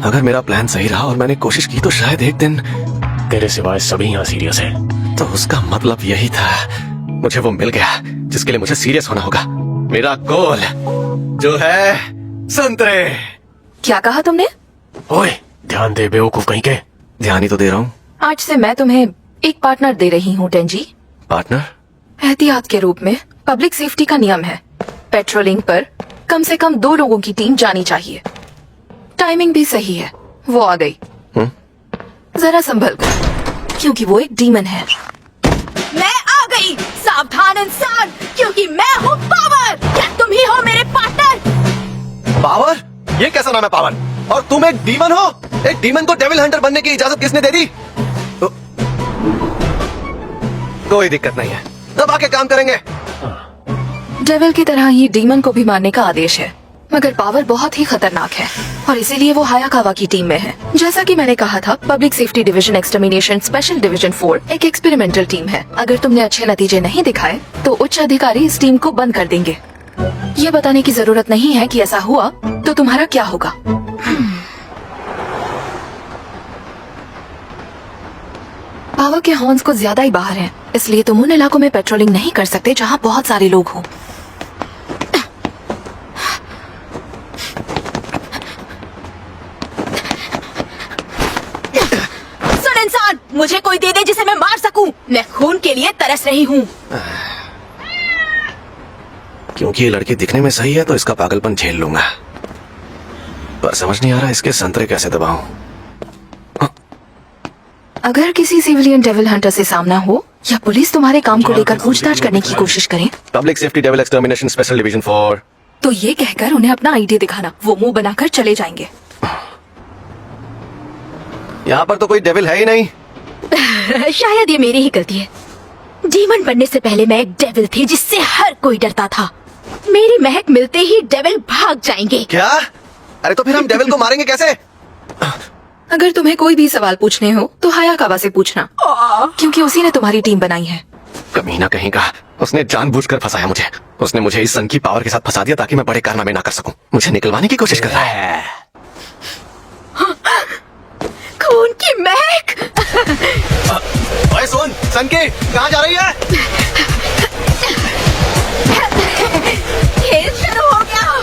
अगर मेरा प्लान सही रहा और मैंने कोशिश की तो शायद एक दिन। तेरे सिवाय सभी यहाँ सीरियस हैं। तो उसका मतलब यही था, मुझे वो मिल गया जिसके लिए मुझे सीरियस होना होगा। मेरा गोल जो है संतरे। क्या कहा तुमने? ओए ध्यान दे बेवकूफ कहीं के। ध्यान ही तो दे रहा हूँ। आज से मैं तुम्हें एक पार्टनर दे रही हूँ टेंजी। पार्टनर? एहतियात के रूप में। पब्लिक सेफ्टी का नियम है, पेट्रोलिंग पर कम से कम 2 लोगों की टीम जानी चाहिए। टाइमिंग भी सही है, वो आ गई। जरा संभल कर, क्योंकि वो एक डीमन है। मैं आ गई, सावधान इंसान, क्योंकि मैं हूँ पावर। क्या तुम ही हो मेरे पार्टनर? पावर? ये कैसा नाम है पावर? और तुम एक डीमन हो? एक डीमन को डेविल हंटर बनने की इजाजत किसने दे दी? कोई दिक्कत नहीं है, दबा के काम करेंगे। डेविल की तरह ये डीमन को भी मारने का आदेश है, मगर पावर बहुत ही खतरनाक है और इसीलिए वो हायाकावा की टीम में है। जैसा कि मैंने कहा था, public safety division extermination special division 4 एक एक्सपेरिमेंटल टीम है। अगर तुमने अच्छे नतीजे नहीं दिखाए तो उच्च अधिकारी इस टीम को बंद कर देंगे। ये बताने की जरूरत नहीं है कि ऐसा हुआ तो तुम्हारा क्या होगा। पावर के हॉर्न्स को ज्यादा ही बाहर हैं, इसलिए तुम उन इलाकों में पेट्रोलिंग नहीं कर सकते जहां बहुत सारे लोग हों। सुन इंसान, मुझे कोई दे दे जिसे मैं मार सकूं। मैं खून के लिए तरस रही हूँ। क्योंकि ये लड़की दिखने में सही है तो इसका पागलपन झेल लूंगा, पर समझ नहीं आ रहा इसके संतरे कैसे दबाऊं। अगर किसी सिविलियन डेविल हंटर से सामना हो या पुलिस तुम्हारे काम को लेकर पूछताछ करने की कोशिश करें, public safety devil extermination special division 4, तो ये कहकर उन्हें अपना आईडी दिखाना। वो मुंह बनाकर चले जाएंगे। यहाँ पर तो कोई डेविल है ही नहीं। शायद ये मेरी ही गलती है। डीमन बनने से पहले मैं एक डेविल थी जिससे हर कोई डरता था। मेरी महक मिलते ही डेविल भाग जाएंगे। क्या? अरे तो फिर हम डेविल को मारेंगे कैसे? अगर तुम्हें कोई भी सवाल पूछने हो तो हायाकावा से पूछना, क्योंकि उसी ने तुम्हारी टीम बनाई है। कमीना कहीं का, उसने जानबूझकर फंसाया मुझे। उसने मुझे इस सन की पावर के साथ फंसा दिया ताकि मैं बड़े कारनामे ना कर सकूं। मुझे निकलवाने की कोशिश कर रहा है। खून की महक। ओए सुन, सन की कहाँ जा रही है? खेल शुरू हो गया,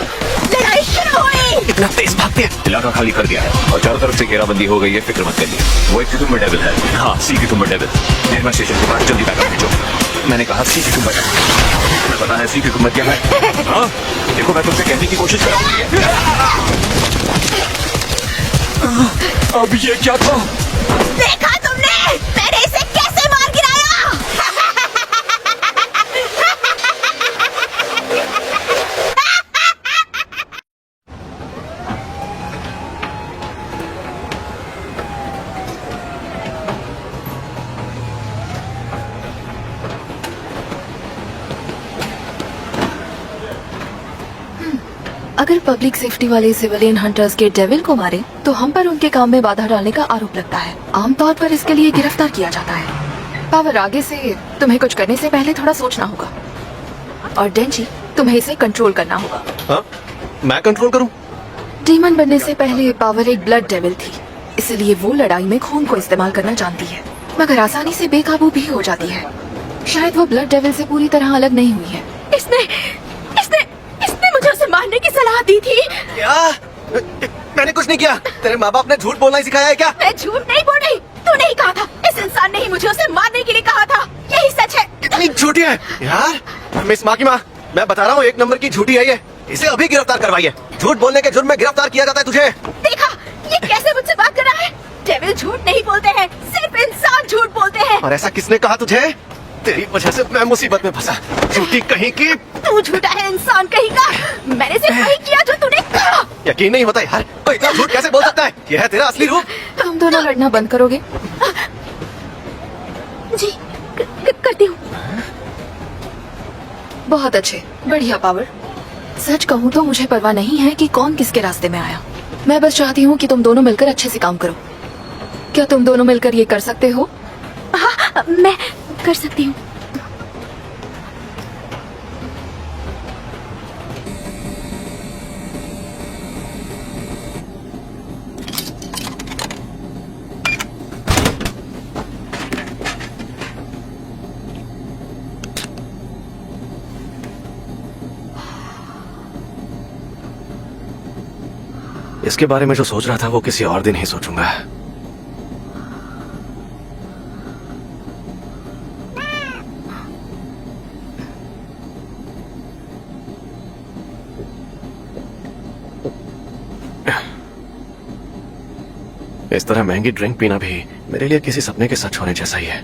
लड़ाई शुरू हुई। इतना तेज भागती है। इलाका खाली कर दिया है और चारों तरफ से घेराबंदी हो गई है। फिक्र मत करिए, वो एक कुटुंब डेविल है। हाँ, सी कुटुंब डेविल। निर्मा स्टेशन के बाद जल्दी बैकअप भेजो। मैंने कहा सी कुटुंब। तुम्हें पता है सी कुटुंब क्या है? हाँ, देखो मैं तुमसे कहने की कोशिश कर रहा हूँ। अब ये क्या था? देखा तुमने मैंने इसे कैसे मार गिराया? अगर पब्लिक सेफ्टी वाले सिविलियन हंटर्स के डेविल को मारे तो हम पर उनके काम में बाधा डालने का आरोप लगता है। आमतौर पर इसके लिए गिरफ्तार किया जाता है। पावर, आगे से तुम्हें कुछ करने से पहले थोड़ा सोचना होगा। और डेंजी, तुम्हें इसे कंट्रोल करना होगा। हाँ? मैं कंट्रोल करूं? डीमन बनने से पहले पावर एक ब्लड डेविल थी, इसलिए वो लड़ाई में खून को इस्तेमाल करना जानती है, मगर आसानी से बेकाबू भी हो जाती है। शायद वो ब्लड डेविल से पूरी तरह अलग नहीं हुई है। इसने मुझे उसे मारने की सलाह दी थी। क्या? मैंने कुछ नहीं किया। तेरे माँ बाप ने झूठ बोलना ही सिखाया है क्या? मैं झूठ नहीं बोल रही, तूने ही कहा था। इस इंसान ने ही मुझे उसे मारने के लिए कहा था, यही सच है। कितनी झूठी है यार। मिस माँ की माँ, मैं बता रहा हूँ, एक नंबर की झूठी है ये। इसे अभी गिरफ्तार करवाइए। झूठ बोलने के जुर्म में गिरफ्तार किया जाता है तुझे। देखा, ये कैसे मुझसे बात कर रहा है? डेविल झूठ नहीं बोलते हैं, सिर्फ इंसान झूठ बोलते हैं। और ऐसा किसने कहा तुझे? तेरी वजह से मैं मुसीबत में फंसा। झूठी कहीं की। तू झूठा है इंसान कहीं का। मैंने सिर्फ वही किया जो तूने कहा। यकीन नहीं होता यार, कोई इतना झूठ कैसे बोल सकता है? यह है तेरा असली रूप। तुम दोनों लड़ना बंद करोगे? जी, करती हूँ। बहुत अच्छे, बढ़िया पावर। सच कहूँ तो मुझे परवाह नहीं है कि कौन किसके रास्ते में आया। मैं बस चाहती हूँ कि तुम दोनों मिलकर अच्छे से काम करो। क्या तुम दोनों मिलकर ये कर सकते हो? हाँ, मैं कर सकती हूँ। इसके बारे में जो सोच रहा था वो किसी और दिन ही सोचूंगा। इस तरह महंगी ड्रिंक पीना भी मेरे लिए किसी सपने के सच होने जैसा ही है।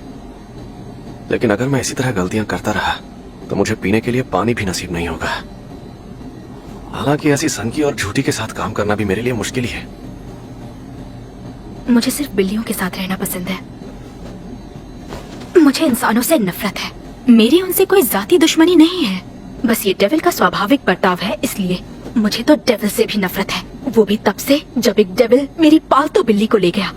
लेकिन अगर मैं इसी तरह गलतियां करता रहा तो मुझे पीने के लिए पानी भी नसीब नहीं होगा। हालांकि ऐसी सनकी और झूठी के साथ काम करना भी मेरे लिए मुश्किल ही है। मुझे सिर्फ बिल्लियों के साथ रहना पसंद है। मुझे इंसानों से नफरत है। मेरी उनसे कोई जाती दुश्मनी नहीं है, बस ये डेविल का स्वाभाविक बर्ताव है, इसलिए मुझे तो डेविल से भी नफरत है। वो भी तब से जब एक डेविल मेरी पालतू बिल्ली को ले गया।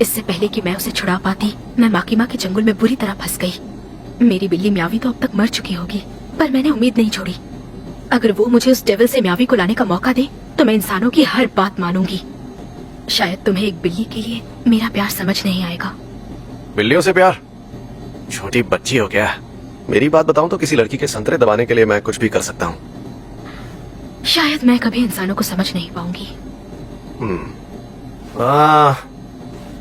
इससे पहले कि मैं उसे छुड़ा पाती, मैं माकीमा के जंगल में बुरी तरह फंस गई। मेरी बिल्ली म्यावी तो अब तक मर चुकी होगी, पर मैंने उम्मीद नहीं छोड़ी। अगर वो मुझे उस डेविल से म्यावी को लाने का मौका दे तो मैं इंसानों की हर बात मानूंगी। शायद तुम्हें एक बिल्ली के लिए मेरा प्यार समझ नहीं आएगा। बिल्लियों से प्यार? छोटी बच्ची हो क्या? मेरी बात बताऊं तो किसी लड़की के संतरे दबाने के लिए मैं कुछ भी कर सकता हूँ। शायद मैं कभी इंसानों को समझ नहीं पाऊंगी।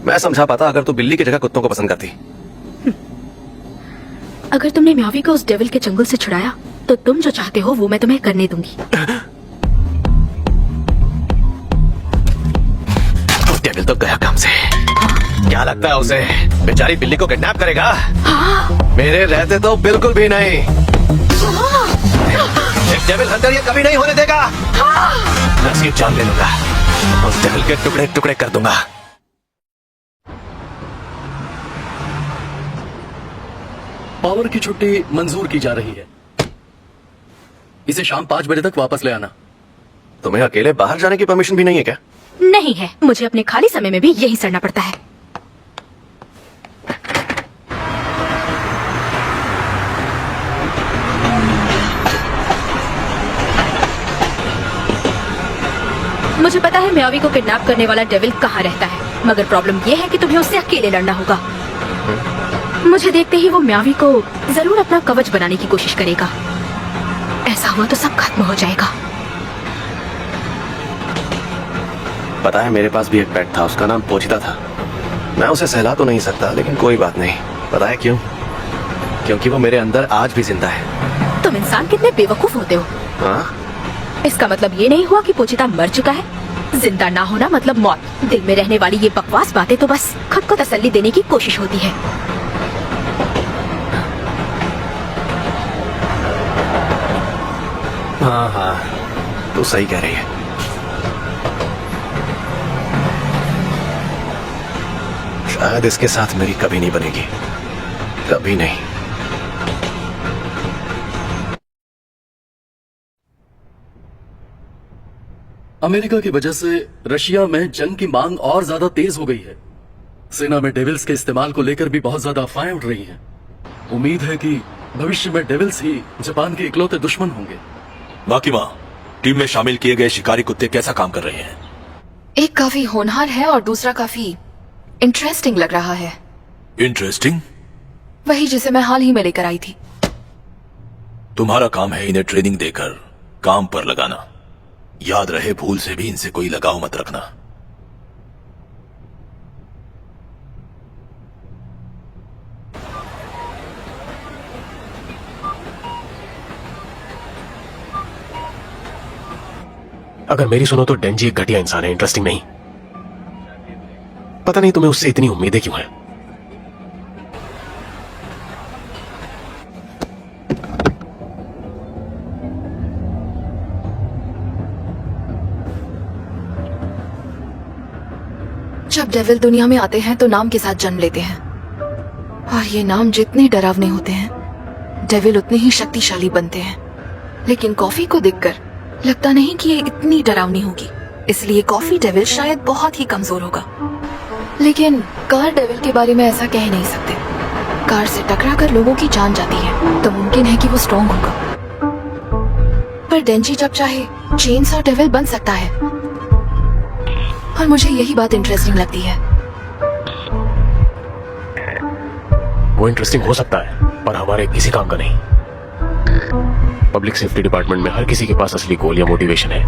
मैं समझा पाता अगर तू बिल्ली की जगह कुत्तों को पसंद करती। अगर तुमने म्यावी को उस डेविल के चंगुल से छुड़ाया तो तुम जो चाहते हो वो मैं तुम्हें करने दूंगी। डेविल तो गया काम से। क्या लगता है उसे बेचारी बिल्ली को किडनैप करेगा? मेरे रहते तो बिल्कुल भी नहीं। एक डेविल हंटर ये कभी नहीं होने देगा। मैं उसकी जान ले लूंगा, उस डेविल के टुकड़े टुकड़े कर दूंगा। पावर की छुट्टी मंजूर की जा रही है। इसे शाम 5 बजे तक वापस ले आना। तुम्हें अकेले बाहर जाने की परमिशन भी नहीं है क्या? नहीं है, मुझे अपने खाली समय में भी यही सड़ना पड़ता है। मुझे पता है म्यावी को किडनैप करने वाला डेविल कहाँ रहता है, मगर प्रॉब्लम यह है कि तुम्हें उससे अकेले लड़ना होगा। मुझे देखते ही वो म्यावी को जरूर अपना कवच बनाने की कोशिश करेगा। ऐसा हुआ तो सब खत्म हो जाएगा। पता है मेरे पास भी एक पेट था, उसका नाम पोचिता था। मैं उसे सहला तो नहीं सकता, लेकिन कोई बात नहीं। पता है क्यों? क्योंकि वो मेरे अंदर आज भी जिंदा है। तुम इंसान कितने बेवकूफ होते हो। हाँ? इसका मतलब ये नहीं हुआ कि पोचिता मर चुका है। जिंदा ना होना मतलब मौत। दिल में रहने वाली ये बकवास बातें तो बस खुद को तसल्ली देने की कोशिश होती है। हाँ हाँ, तू सही कह रही है। शायद इसके साथ मेरी कभी नहीं बनेगी, कभी नहीं। अमेरिका की वजह से रशिया में जंग की मांग और ज्यादा तेज हो गई है। सेना में डेविल्स के इस्तेमाल को लेकर भी बहुत ज्यादा अफवाहें उठ रही हैं। उम्मीद है कि भविष्य में डेविल्स ही जापान के इकलौते दुश्मन होंगे। बाकी माँ, टीम में शामिल किए गए शिकारी कुत्ते कैसा काम कर रहे हैं? एक काफी होनहार है और दूसरा काफी इंटरेस्टिंग लग रहा है। इंटरेस्टिंग? वही जिसे मैं हाल ही में लेकर आई थी। तुम्हारा काम है इन्हें ट्रेनिंग देकर काम पर लगाना। याद रहे, भूल से भी इनसे कोई लगाव मत रखना। अगर मेरी सुनो तो डेंजी एक घटिया इंसान है, इंटरेस्टिंग नहीं। पता नहीं तुम्हें उससे इतनी उम्मीदें क्यों हैं। जब डेविल दुनिया में आते हैं तो नाम के साथ जन्म लेते हैं, और ये नाम जितने डरावने होते हैं डेविल उतने ही शक्तिशाली बनते हैं। लेकिन कॉफी को देखकर लगता नहीं कि ये इतनी डरावनी होगी, इसलिए कॉफी डेविल शायद बहुत ही कमजोर होगा। लेकिन कार डेविल के बारे में ऐसा कह नहीं सकते। कार से टकराकर लोगों की जान जाती है तो मुमकिन है कि वो स्ट्रॉन्ग होगा, पर डेंजी जब चाहे चेनसॉ डेविल बन सकता है, और मुझे यही बात इंटरेस्टिंग लगती है। वो इंटरेस्टिंग हो सकता है, पर हमारे किसी काम का नहीं। पब्लिक सेफ्टी डिपार्टमेंट में हर किसी के पास असली गोल या मोटिवेशन है,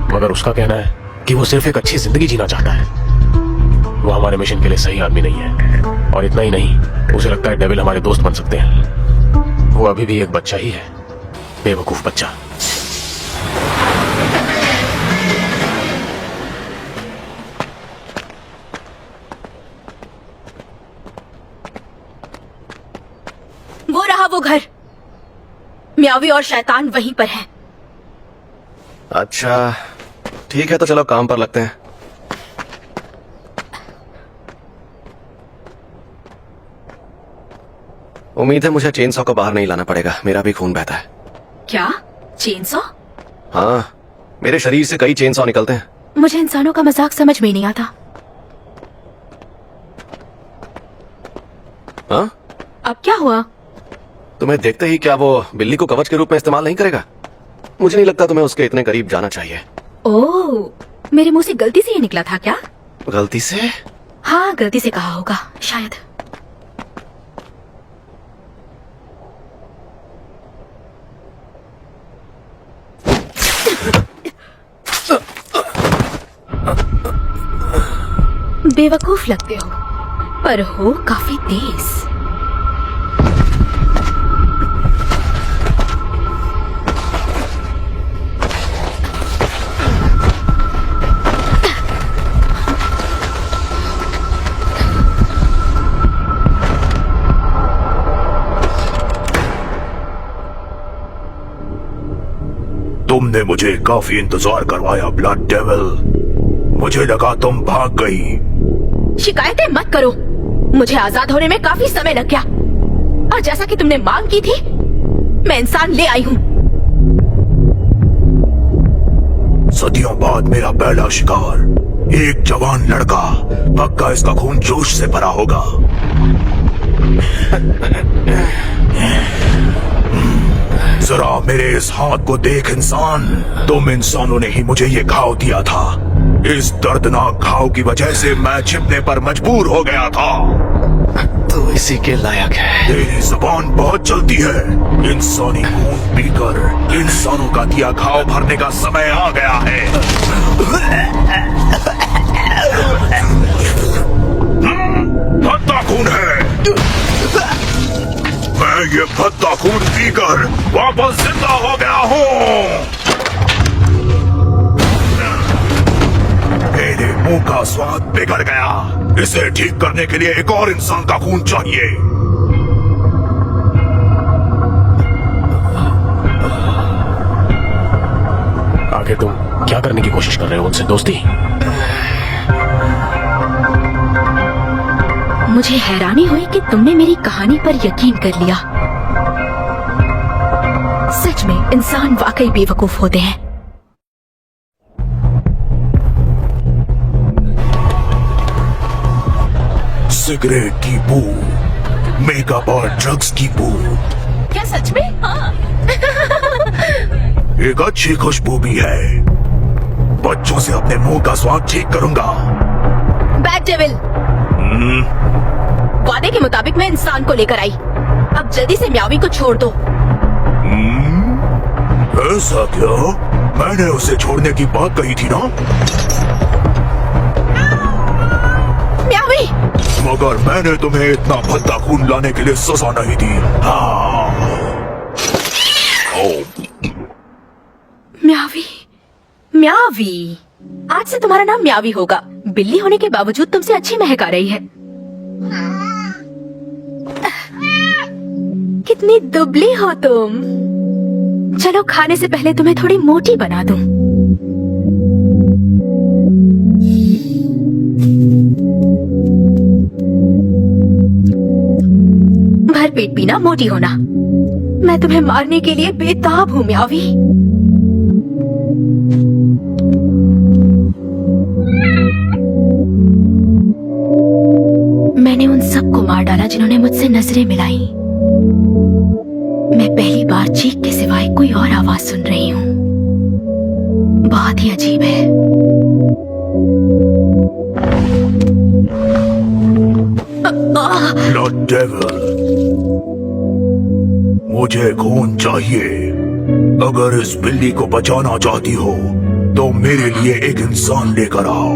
मगर उसका कहना है कि वो सिर्फ एक अच्छी जिंदगी जीना चाहता है। वो हमारे मिशन के लिए सही आदमी नहीं है, और इतना ही नहीं, उसे लगता है डेविल हमारे दोस्त बन सकते हैं। वो अभी भी एक बच्चा ही है, बेवकूफ बच्चा। वो रहा वो घर। म्यावी और शैतान वहीं पर हैं। अच्छा ठीक है, तो चलो काम पर लगते हैं। उम्मीद है मुझे चेनसॉ को बाहर नहीं लाना पड़ेगा, मेरा भी खून बहता है। क्या? चेनसॉ? हाँ, मेरे शरीर से कई चेनसॉ निकलते हैं। मुझे इंसानों का मजाक समझ में नहीं आता। हाँ? अब क्या हुआ? तुम्हें देखते ही क्या वो बिल्ली को कवच के रूप में इस्तेमाल नहीं करेगा? मुझे नहीं लगता तुम्हें उसके इतने करीब जाना चाहिए। ओह, मेरे मुंह से गलती से ये निकला था क्या? गलती से? हाँ, गलती से कहा होगा शायद। बेवकूफ लगते हो, पर हो काफी तेज। तुमने मुझे काफी इंतजार करवाया ब्लड डेविल। मुझे लगा तुम भाग गई। शिकायतें मत करो, मुझे आजाद होने में काफी समय लग गया, और जैसा कि तुमने मांग की थी, मैं इंसान ले आई हूँ। सदियों बाद मेरा पहला शिकार, एक जवान लड़का। पक्का इसका खून जोश से भरा होगा। जरा मेरे इस हाथ को देख इंसान, तुम इंसानों ने ही मुझे ये घाव दिया था। इस दर्दनाक घाव की वजह से मैं छिपने पर मजबूर हो गया था। तू तू इसी के लायक है। तेरी जुबान बहुत चलती है। इंसानी खून पीकर इंसानों का दिया घाव भरने का समय आ गया है। भद्दा खून है। मैं ये भद्दा खून पीकर वापस जिंदा हो गया हूँ। मेरे मुंह का स्वाद बिगड़ गया। इसे ठीक करने के लिए एक और इंसान का खून चाहिए। आगे तुम क्या करने की कोशिश कर रहे हो? उनसे दोस्ती? मुझे हैरानी हुई कि तुमने मेरी कहानी पर यकीन कर लिया। सच में इंसान वाकई बेवकूफ होते हैं। सिगरेट की बू, मेकअप और ड्रग्स की बू, क्या सच में? हाँ। एक अच्छी खुशबू भी है। बच्चों से अपने मुंह का स्वाद ठीक करूंगा। बैड डेविल, वादे के मुताबिक मैं इंसान को लेकर आई। अब जल्दी से म्यावी को छोड़ दो। ऐसा क्या? मैंने उसे छोड़ने की बात कही थी ना। म्यावी, मगर मैंने तुम्हें इतना भद्दा खून लाने के लिए सजा नहीं दी। हाँ। म्यावी, म्यावी, आज से तुम्हारा नाम म्यावी होगा। बिल्ली होने के बावजूद तुमसे अच्छी महक आ रही है। कितनी दुबली हो तुम। चलो खाने से पहले तुम्हें थोड़ी मोटी बना दूं। भर पेट पीना, मोटी होना। मैं तुम्हें मारने के लिए बेताब हूँ म्यावी। मैंने उन सबको मार डाला जिन्होंने मुझसे नजरें मिलाई। मैं पहली बार चीख के सिवाय कोई और आवाज सुन रही हूँ। बहुत ही अजीब है। Blood devil, मुझे खून चाहिए। अगर इस बिल्ली को बचाना चाहती हो तो मेरे लिए एक इंसान लेकर आओ।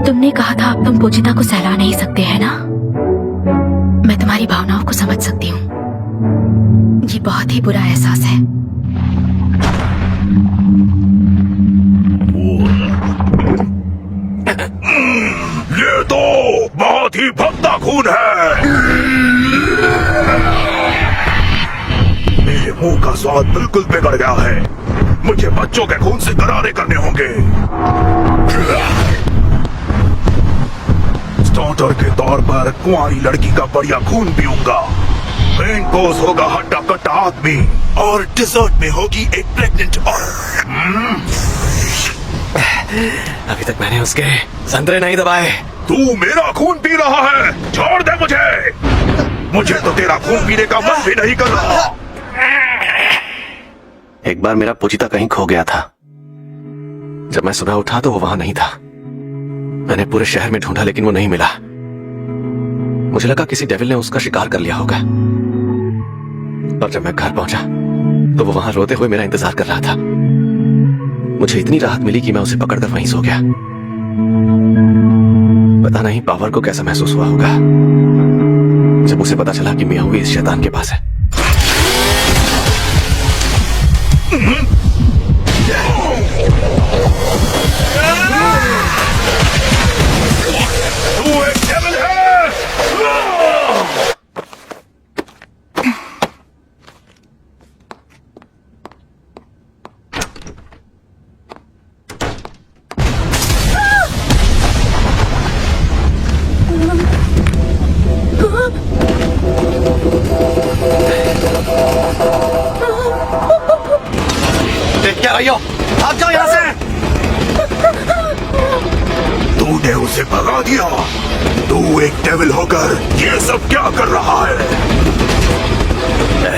तुमने कहा था अब तुम पूजिता को सहला नहीं सकते है ना? मैं तुम्हारी भावनाओं को समझ सकती हूँ। ये बहुत ही बुरा एहसास है। ये तो बहुत ही भद्दा खून है। मेरे मुंह का स्वाद बिल्कुल बिगड़ गया है। मुझे बच्चों के खून से गरारे करने होंगे। स्टार्टर के तौर पर कुंवारी लड़की का बढ़िया खून पीऊंगा। मेन कोर्स होगा हड्डा कट्टा आदमी और डिजर्ट में होगी एक प्रेग्नेंट औरत। अभी तक मैंने उसके संतरे नहीं दबाए। तू मेरा खून पी रहा है। छोड़ दे मुझे। मुझे तो तेरा खून पीने का मन भी नहीं कर रहा। एक बार मेरा पूजिता कहीं खो गया था। जब मैं सुबह उठा तो वो वहां नहीं था। मैंने पूरे शहर में ढूंढा लेकिन वो नहीं मिला। मुझे लगा किसी डेविल ने उसका शिकार कर लिया होगा। और जब मैं घर पहुंचा तो वो वहां रोते हुए मेरा इंतजार कर रहा था। मुझे इतनी राहत मिली कि मैं उसे पकड़कर वहीं सो गया। पता नहीं पावर को कैसा महसूस हुआ होगा जब उसे पता चला कि मियावी इस शैतान के पास है। तू एक डेविल है। देख क्या रही हो? भाग जाओ यहाँ से। तूने उसे भगा दिया। तू एक डेविल होकर ये सब क्या कर रहा है?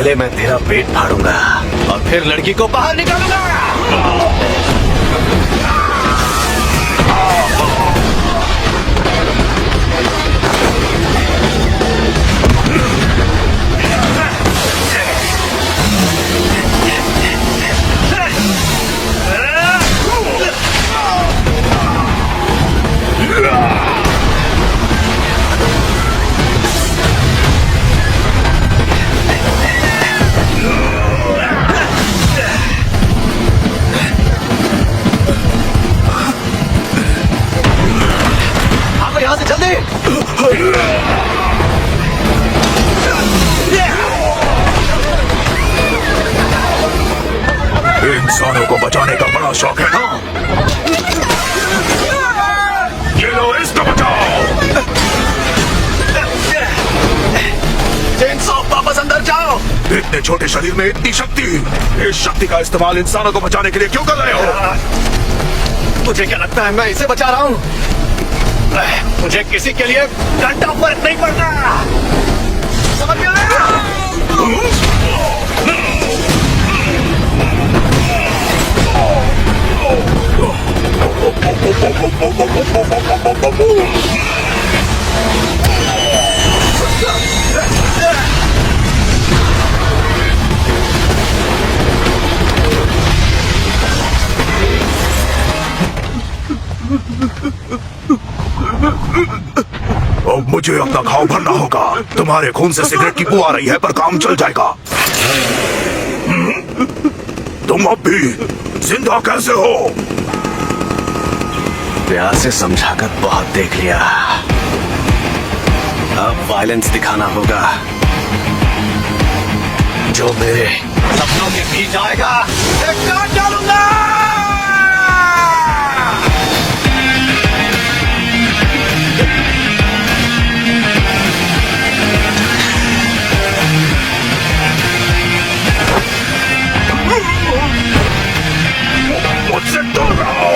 पहले मैं तेरा पेट फाड़ूंगा और फिर लड़की को बाहर निकालूंगा। आप यहाँ से जल्दी। इंसानों को बचाने का बड़ा शौक है ना? ये लो, इसको बचाओ। चेनसॉ, वापस अंदर जाओ। इतने छोटे शरीर में इतनी शक्ति, इस शक्ति का इस्तेमाल इंसानों को बचाने के लिए क्यों कर रहे हो? मुझे क्या लगता है मैं इसे बचा रहा हूँ? मुझे किसी के लिए घंटा फर्क नहीं पड़ता। समझ गया? अब मुझे अपना घाव भरना होगा। तुम्हारे खून से सिगरेट की बू आ रही है, पर काम चल जाएगा। तुम अब भी जिंदा कैसे हो? प्यार से समझाकर बहुत देख लिया, अब वायलेंस दिखाना होगा। जो मेरे सपनों के बीच आएगा, मैं काट डालूंगा। मुझसे दूर रहो।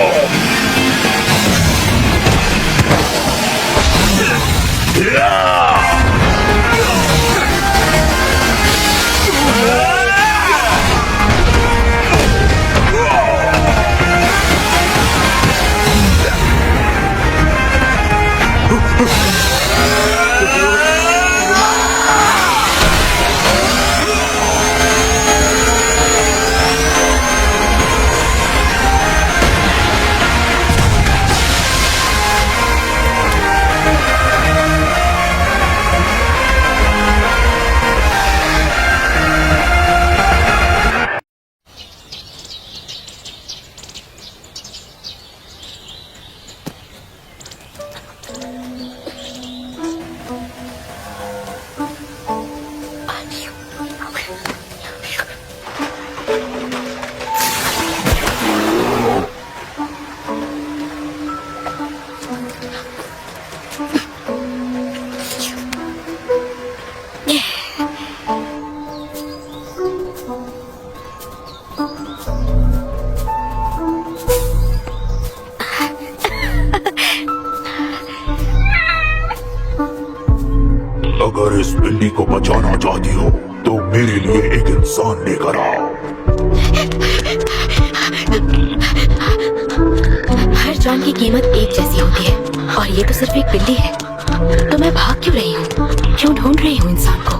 अगर इस बिल्ली को बचाना चाहती हो तो मेरे लिए एक इंसान लेकर आओ। हर जान की कीमत एक जैसी होती है, और ये तो सिर्फ एक बिल्ली है। तो मैं भाग क्यों रही हूँ? क्यों ढूंढ रही हूँ इंसान को?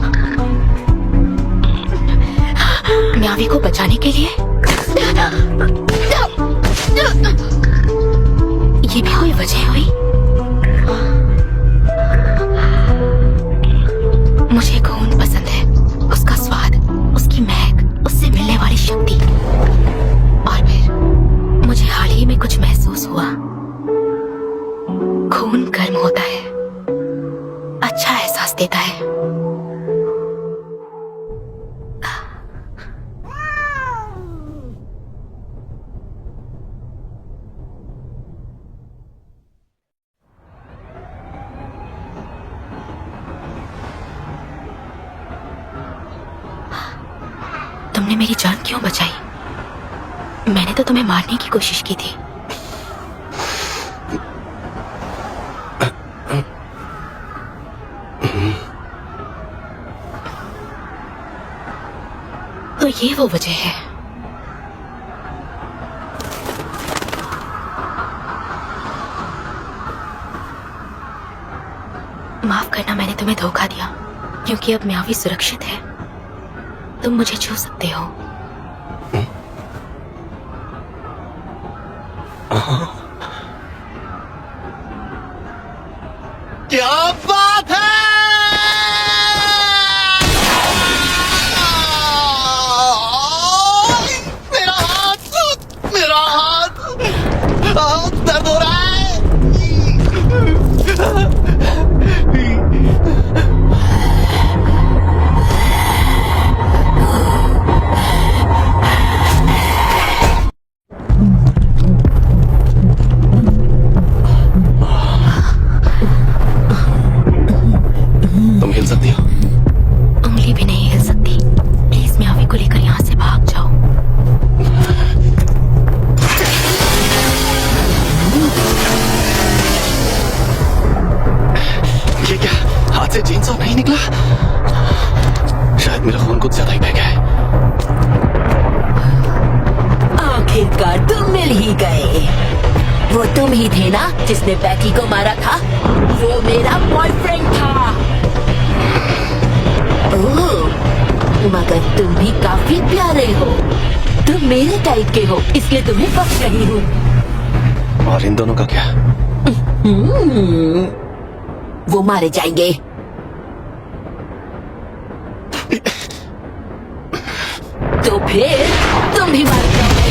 म्यावी को बचाने के लिए? ये भी कोई वजह हुई? मुझे खून पसंद है, उसका स्वाद, उसकी महक, उससे मिलने वाली शक्ति। और फिर मुझे हाल ही में कुछ महसूस हुआ। खून गर्म होता है, अच्छा एहसास देता है। तुमने मेरी जान क्यों बचाई? मैंने तो तुम्हें मारने की कोशिश की थी। तो ये वो वजह है। माफ करना, मैंने तुम्हें धोखा दिया, क्योंकि अब म्यावी सुरक्षित है। तुम मुझे छू सकते हो। क्या बात है! मेरा हाथ दर्द हो रहा है। तुम हिल सकती हो? उंगली भी नहीं हिल सकती। प्लीज म्यावी को लेकर यहाँ से भाग जाओ। ये क्या, हाथ से चेन सॉ नहीं निकला? शायद मेरा खून कुछ ज्यादा ही बह गया है। आखिरकार तुम मिल ही गए। वो तुम ही थे ना जिसने बैटी को मारा था? वो मेरा बॉयफ्रेंड था। ओह, मगर तुम भी काफी प्यारे हो। तुम मेरे टाइप के हो, इसलिए तुम्हें बख्श रही हूँ। और इन दोनों का क्या? वो मारे जाएंगे। तो फिर तुम भी मार जाओगे।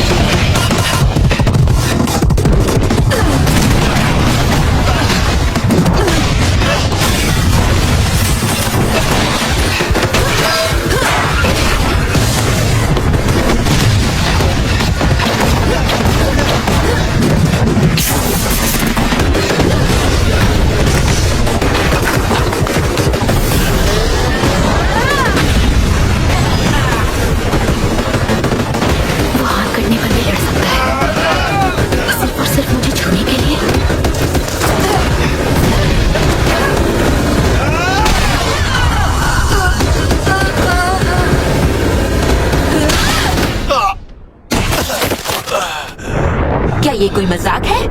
क्या ये कोई मजाक है?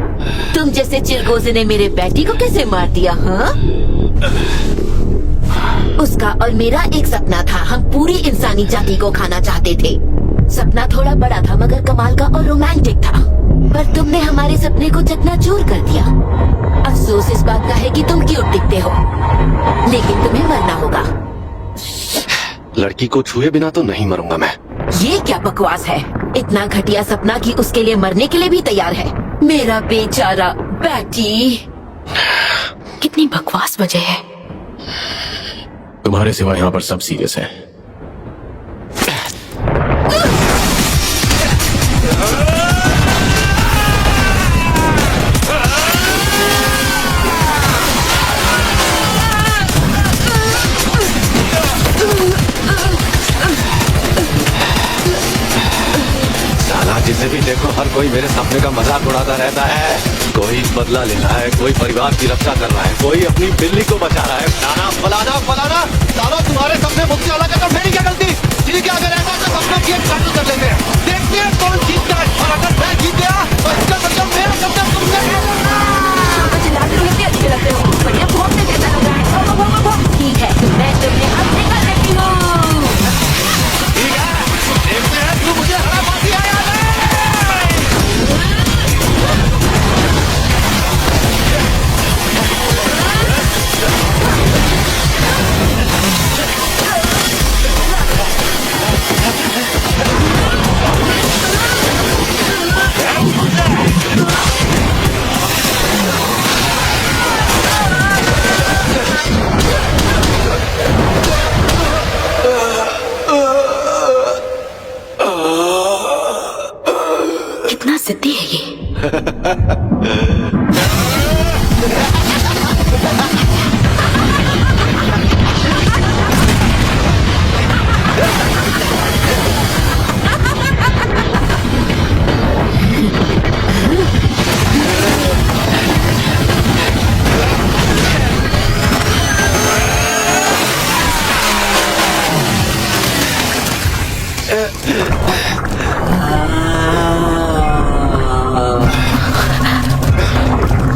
तुम जैसे चिरगोजे ने मेरे बेटी को कैसे मार दिया? हाँ, उसका और मेरा एक सपना था। हम पूरी इंसानी जाति को खाना चाहते थे। सपना थोड़ा बड़ा था मगर कमाल का और रोमांटिक था। पर तुमने हमारे सपने को चकनाचूर कर दिया। अफसोस इस बात का है कि तुम क्यूट दिखते हो, लेकिन तुम्हें मरना होगा। लड़की को छुए बिना तो नहीं मरूंगा मैं। ये क्या बकवास है? इतना घटिया सपना कि उसके लिए मरने के लिए भी तैयार है। मेरा बेचारा बेटी। कितनी बकवास वजह है। तुम्हारे सिवा यहाँ पर सब सीरियस है। जिसे भी देखो हर कोई मेरे सपने का मजाक उड़ाता रहता है। कोई बदला ले रहा है, कोई परिवार की रक्षा कर रहा है, कोई अपनी बिल्ली को बचा रहा है। फलाना सालों तुम्हारे सपने मुझसे अलग है तो मेरी क्या गलती? ठीक है, अगर ऐसा तो सपनों की एक बैटल कर लेते हैं, देखते हैं कौन जीतता है। और अगर मैं जीत गया तो इसका मतलब मेरा सपना तुमसे अच्छे लगते हो, बढ़िया भोंकने जैसा लग रहा है। ठीक है, मैं तुम्हें अब निकाल देती हूँ। ठीक है, देखते हैं तू मुझे हरा पाती है।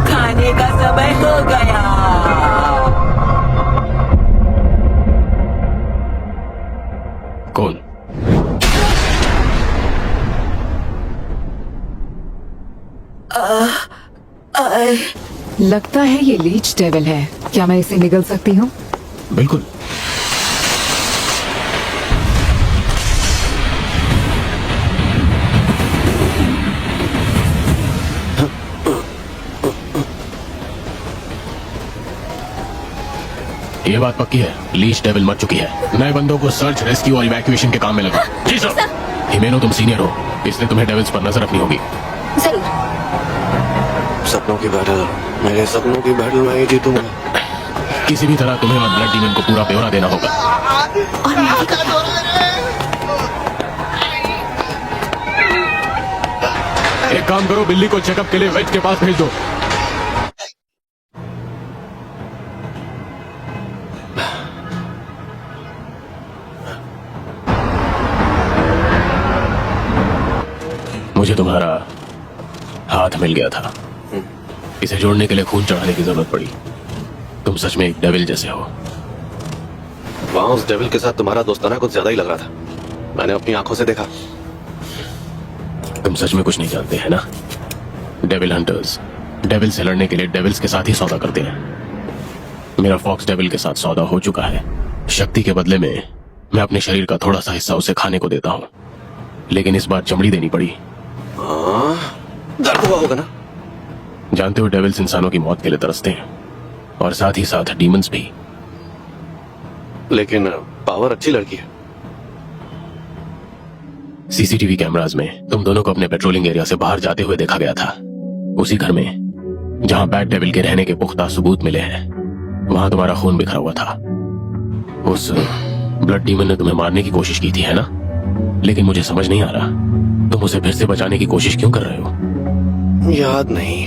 खाने का समय हो गया। कौन? लगता है ये लीच डेविल है। क्या मैं इसे निगल सकती हूँ? बिल्कुल। ये बात पक्की है, लीच डेविल मर चुकी है। नए बंदों को सर्च, रेस्क्यू और इवैक्यूएशन के काम में लगा। जी सर। हिमेनो, तुम सीनियर हो, इसलिए तुम्हें डेविल्स पर नजर रखनी होगी। जरूर। सपनों की बैटल, मेरे सपनों की बैटल में ही जीतूंगा। किसी भी तरह तुम्हें और ब्लड डीमन को पूरा ब्यौरा देना होगा। और मैं एक काम करो, बिल्ली को चेकअप के लिए वेज के पास भेज दो। मुझे तुम्हारा हाथ मिल गया था, इसे जोड़ने के लिए खून चढ़ाने की जरूरत पड़ी। तुम सच में एक डेविल जैसे हो। वहां उस डेविल के साथ तुम्हारा दोस्ताना कुछ ज्यादा ही लग रहा था, मैंने अपनी आंखों से देखा। तुम सच में कुछ नहीं जानते हैं ना। डेविल हंटर्स डेविल से लड़ने के लिए डेविल्स के साथ ही सौदा करते हैं। मेरा फॉक्स डेविल के साथ सौदा हो चुका है। शक्ति के बदले में मैं अपने शरीर का थोड़ा सा हिस्सा उसे खाने को देता हूँ, लेकिन इस बार चमड़ी देनी पड़ी। दर्द हुआ होगा ना। जानते हो, डेविल्स इंसानों की मौत के लिए तरसते हैं, और साथ ही साथ डीमंस भी। लेकिन पावर अच्छी लड़की है। सीसीटीवी कैमरास में तुम दोनों को अपने पेट्रोलिंग एरिया से बाहर जाते हुए देखा गया था। उसी घर में जहां बैड डेविल के रहने के पुख्ता सबूत मिले हैं, वहां तुम्हारा खून बिखरा हुआ था। उस ब्लड डीमन ने तुम्हें मारने की कोशिश की थी, है ना? लेकिन मुझे समझ नहीं आ रहा, तुम उसे फिर से बचाने की कोशिश क्यों कर रहे हो? याद नहीं,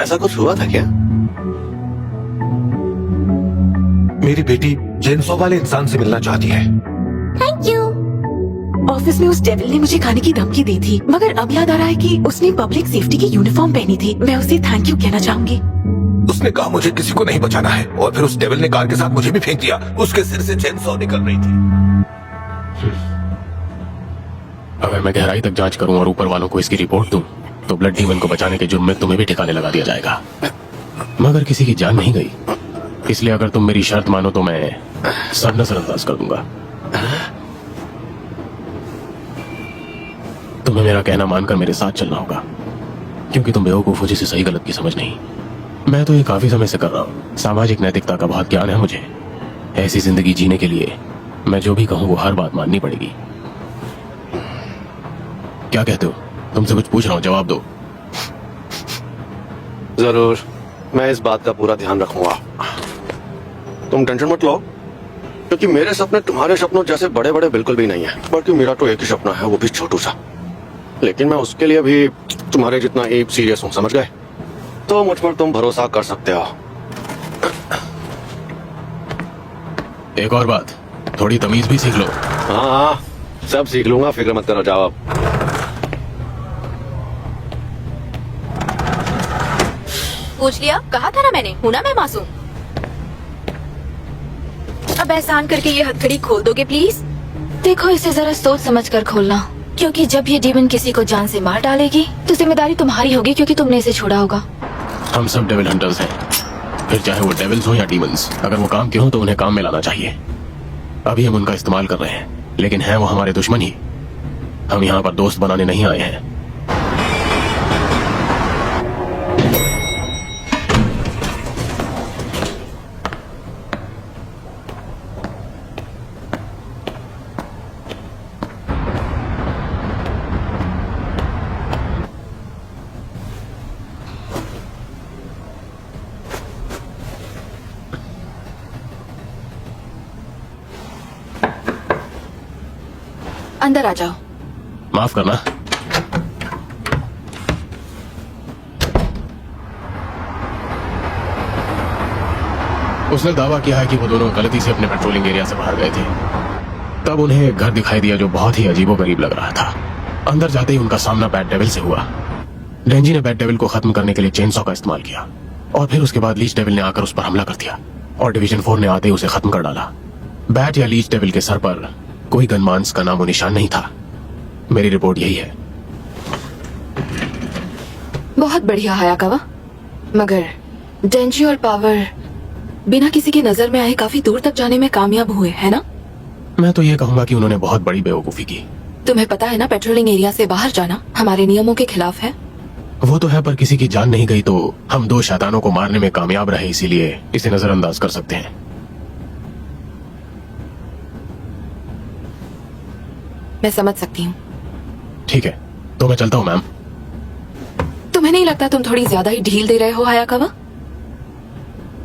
ऐसा कुछ हुआ था क्या? मेरी बेटी जेनसो वाले इंसान से मिलना चाहती है। Thank you. ऑफिस में उस डेविल ने मुझे खाने की धमकी दी थी, मगर अब याद आ रहा है कि उसने पब्लिक सेफ्टी की यूनिफॉर्म पहनी थी। मैं उसे थैंक यू कहना चाहूंगी। उसने कहा मुझे किसी को नहीं बचाना है, और फिर उस डेविल ने कार के साथ मुझे भी फेंक दिया। उसके सिर से चेनसॉ निकल रही थी। अगर मैं गहराई तक जांच करूं और ऊपर वालों को इसकी रिपोर्ट दूं, तो ब्लड डीमन को बचाने के जुर्म में तुम्हें भी ठिकाने लगा दिया जाएगा। मगर किसी की जान नहीं गई, इसलिए अगर तुम मेरी शर्त मानो तो मैं सब नजरअंदाज कर दूंगा। तुम्हें मेरा कहना मानकर मेरे साथ चलना होगा, क्योंकि तुम बेवकूफ हो जिसे सही गलत की समझ नहीं। मैं तो ये काफी समय से कर रहा हूँ। सामाजिक नैतिकता का बहुत ज्ञान है मुझे। ऐसी जिंदगी जीने के लिए मैं जो भी कहूँ वो हर बात माननी पड़ेगी। क्या कहते हो? तुमसे कुछ पूछ रहा हूँ, जवाब दो। जरूर, मैं इस बात का पूरा ध्यान रखूंगा। तुम टेंशन मत लो, क्योंकि मेरे सपने तुम्हारे सपनों जैसे बड़े बड़े बिल्कुल भी नहीं है। बल्कि मेरा तो एक ही सपना है, वो भी छोटू सा। लेकिन मैं उसके लिए भी तुम्हारे जितना एक सीरियस हूँ, समझ गए? तो मुझ पर तुम भरोसा कर सकते हो। एक और बात, थोड़ी तमीज भी सीख लो। हाँ हाँ, सब सीख लूंगा, फिक्र मत करो। जाओ अब। पूछ लिया, कहा था ना मैंने, हूं ना मैं मासूम। अब एहसान करके ये हथकड़ी खोल दोगे प्लीज? देखो, इसे जरा सोच समझ कर खोलना, क्योंकि जब ये डीमन किसी को जान से मार डालेगी तो जिम्मेदारी तुम्हारी होगी, क्योंकि तुमने इसे छोड़ा होगा। हम सब डेविल हंटर्स हैं, फिर चाहे वो डेविल्स हो या डीमंस। अगर वो काम के हो तो उन्हें काम में लाना चाहिए। अभी हम उनका इस्तेमाल कर रहे हैं, लेकिन हैं वो हमारे दुश्मन ही। हम यहाँ पर दोस्त बनाने नहीं आए हैं। अंदर आ जाओ। माफ करना। उसने दावा किया है कि वो दोनों गलती से अपने पेट्रोलिंग एरिया से बाहर गए थे। तब उन्हें एक घर दिखाई दिया जो बहुत ही अजीबोगरीब लग रहा था। अंदर जाते ही उनका सामना बैट डेविल से हुआ। डेंजी ने बैट डेविल को खत्म करने के लिए चेनसॉ का इस्तेमाल किया और फिर उसके बाद लीच डेविल ने आकर उस पर हमला कर दिया और डिवीजन 4 ने आते ही उसे खत्म कर डाला। बैट या लीच डेविल के सर पर कोई गनमांस का नामो निशान नहीं था। मेरी रिपोर्ट यही है। बहुत बढ़िया हायाकावा, मगर डेंजी और पावर बिना किसी की नजर में आए काफी दूर तक जाने में कामयाब हुए, है ना? मैं तो ये कहूंगा कि उन्होंने बहुत बड़ी बेवकूफी की। तुम्हें पता है ना, पेट्रोलिंग एरिया से बाहर जाना हमारे नियमों के खिलाफ है। वो तो है, पर किसी की जान नहीं गई तो हम 2 शैतानों को मारने में कामयाब रहे, इसीलिए इसे नजरअंदाज कर सकते हैं। मैं समझ सकती हूँ। ठीक है, तो मैं चलता हूँ मैम। तुम्हें नहीं लगता तुम थोड़ी ज्यादा ही ढील दे रहे हो हायाकावा?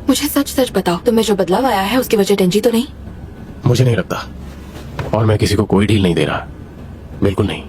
मुझे सच सच बताओ, तुम्हें जो बदलाव आया है उसकी वजह डेंजी तो नहीं? मुझे नहीं लगता, और मैं किसी को कोई ढील नहीं दे रहा, बिल्कुल नहीं।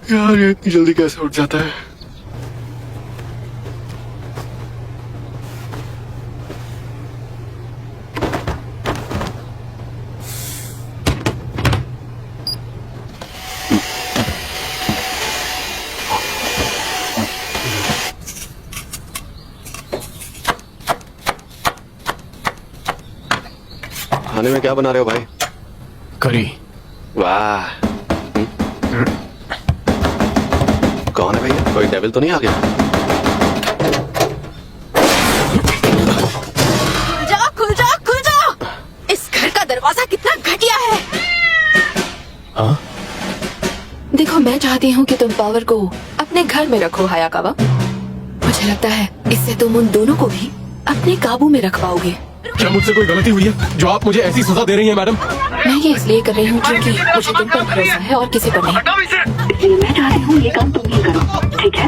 यार ये इतनी जल्दी कैसे उठ जाता है? खाने में क्या बना रहे हो भाई? करी। वाह, कौन है भैया? कोई डेविल तो नहीं आ गया? खुल जा, खुल जा! इस घर का दरवाजा कितना घटिया है। हाँ? देखो, मैं चाहती हूँ कि तुम पावर को अपने घर में रखो हायाकावा। मुझे लगता है इससे तुम उन दोनों को भी अपने काबू में रख पाओगे। क्या मुझसे कोई गलती हुई है जो आप मुझे ऐसी सजा दे रही हैं मैडम? मैं ये इसलिए कर रही हूँ क्योंकि मुझे तुम पर भरोसा है और किसी पर नहीं। इसलिए मैं चाहती हूँ ये काम तुम ही करो, ठीक है?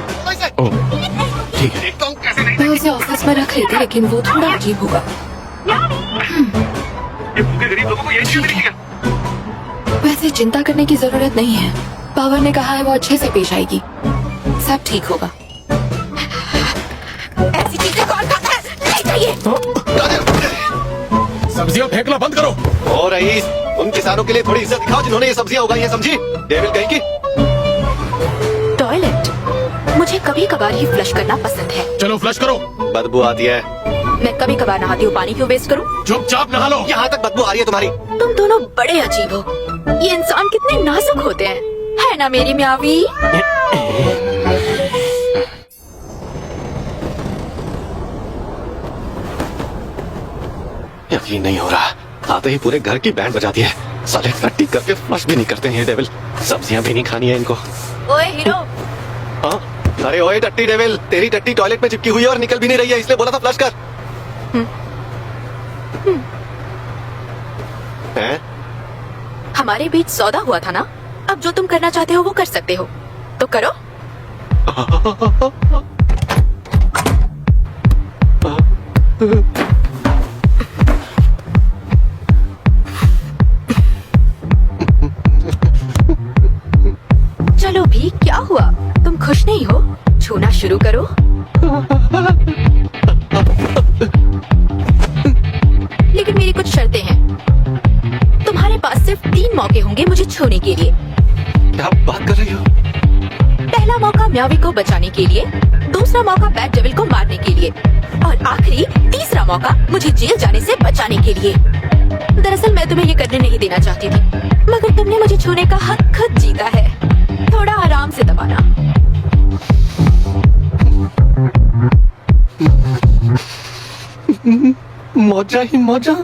ओह, ठीक है। मैं उसे ऑफिस में रख लेती, लेकिन वो थोड़ा अजीब होगा। ठीक है। वैसे चिंता करने की जरूरत नहीं है। पावर ने कहा है वो अच्छे से पेश आएगी, सब ठीक होगा। ऐसी चीजें कौन खाता है? नहीं चाहिए। सब्जियां फेंकना बंद करो। ओ रईस, उन किसानों के लिए थोड़ी इज्जत दिखाओ जिन्होंने ये सब्जियां उगाई हैं, समझी? डेविल कहीं की। टॉयलेट मुझे कभी कभार ही फ्लश करना पसंद है। चलो फ्लश करो। बदबू आती है। मैं कभी कभार नहाती हूँ, पानी क्यों वेस्ट करूँ? चुपचाप नहा लो। यहाँ तक बदबू आ रही है तुम्हारी। तुम दोनों बड़े अजीब हो। ये इंसान कितने नाजुक होते हैं, है ना मेरी म्यावी? यकीन नहीं हो रहा, आते ही पूरे घर की बैंड बजा दी है। साले टट्टी करके फ्लश भी नहीं करते हैं ये डेविल। सब्जियां भी नहीं खानी है इनको। ओए हीरो, हाँ? अरे ओए टट्टी डेविल, तेरी टट्टी टॉयलेट में चिपकी हुई है और निकल भी नहीं रही है, इसलिए बोला था फ्लश कर। हैं? हमारे बीच सौदा हुआ था ना? अब जो तुम करना चाहते हो वो कर सकते हो, तो करो। चलो भी, क्या हुआ? तुम खुश नहीं हो? छूना शुरू करो। लेकिन मेरी कुछ शर्तें हैं। तुम्हारे पास सिर्फ मौके होंगे मुझे छूने के लिए। क्या बात कर रही हो? पहला मौका म्यावी को बचाने के लिए, दूसरा मौका बैड डेविल को मारने के लिए, और आखिरी तीसरा मौका मुझे जेल जाने से बचाने के लिए। दरअसल मैं तुम्हें ये करने नहीं देना चाहती थी, मगर तुमने मुझे छूने का हक खुद जीता है। थोड़ा आराम से दबाना। मौजा ही मौजा।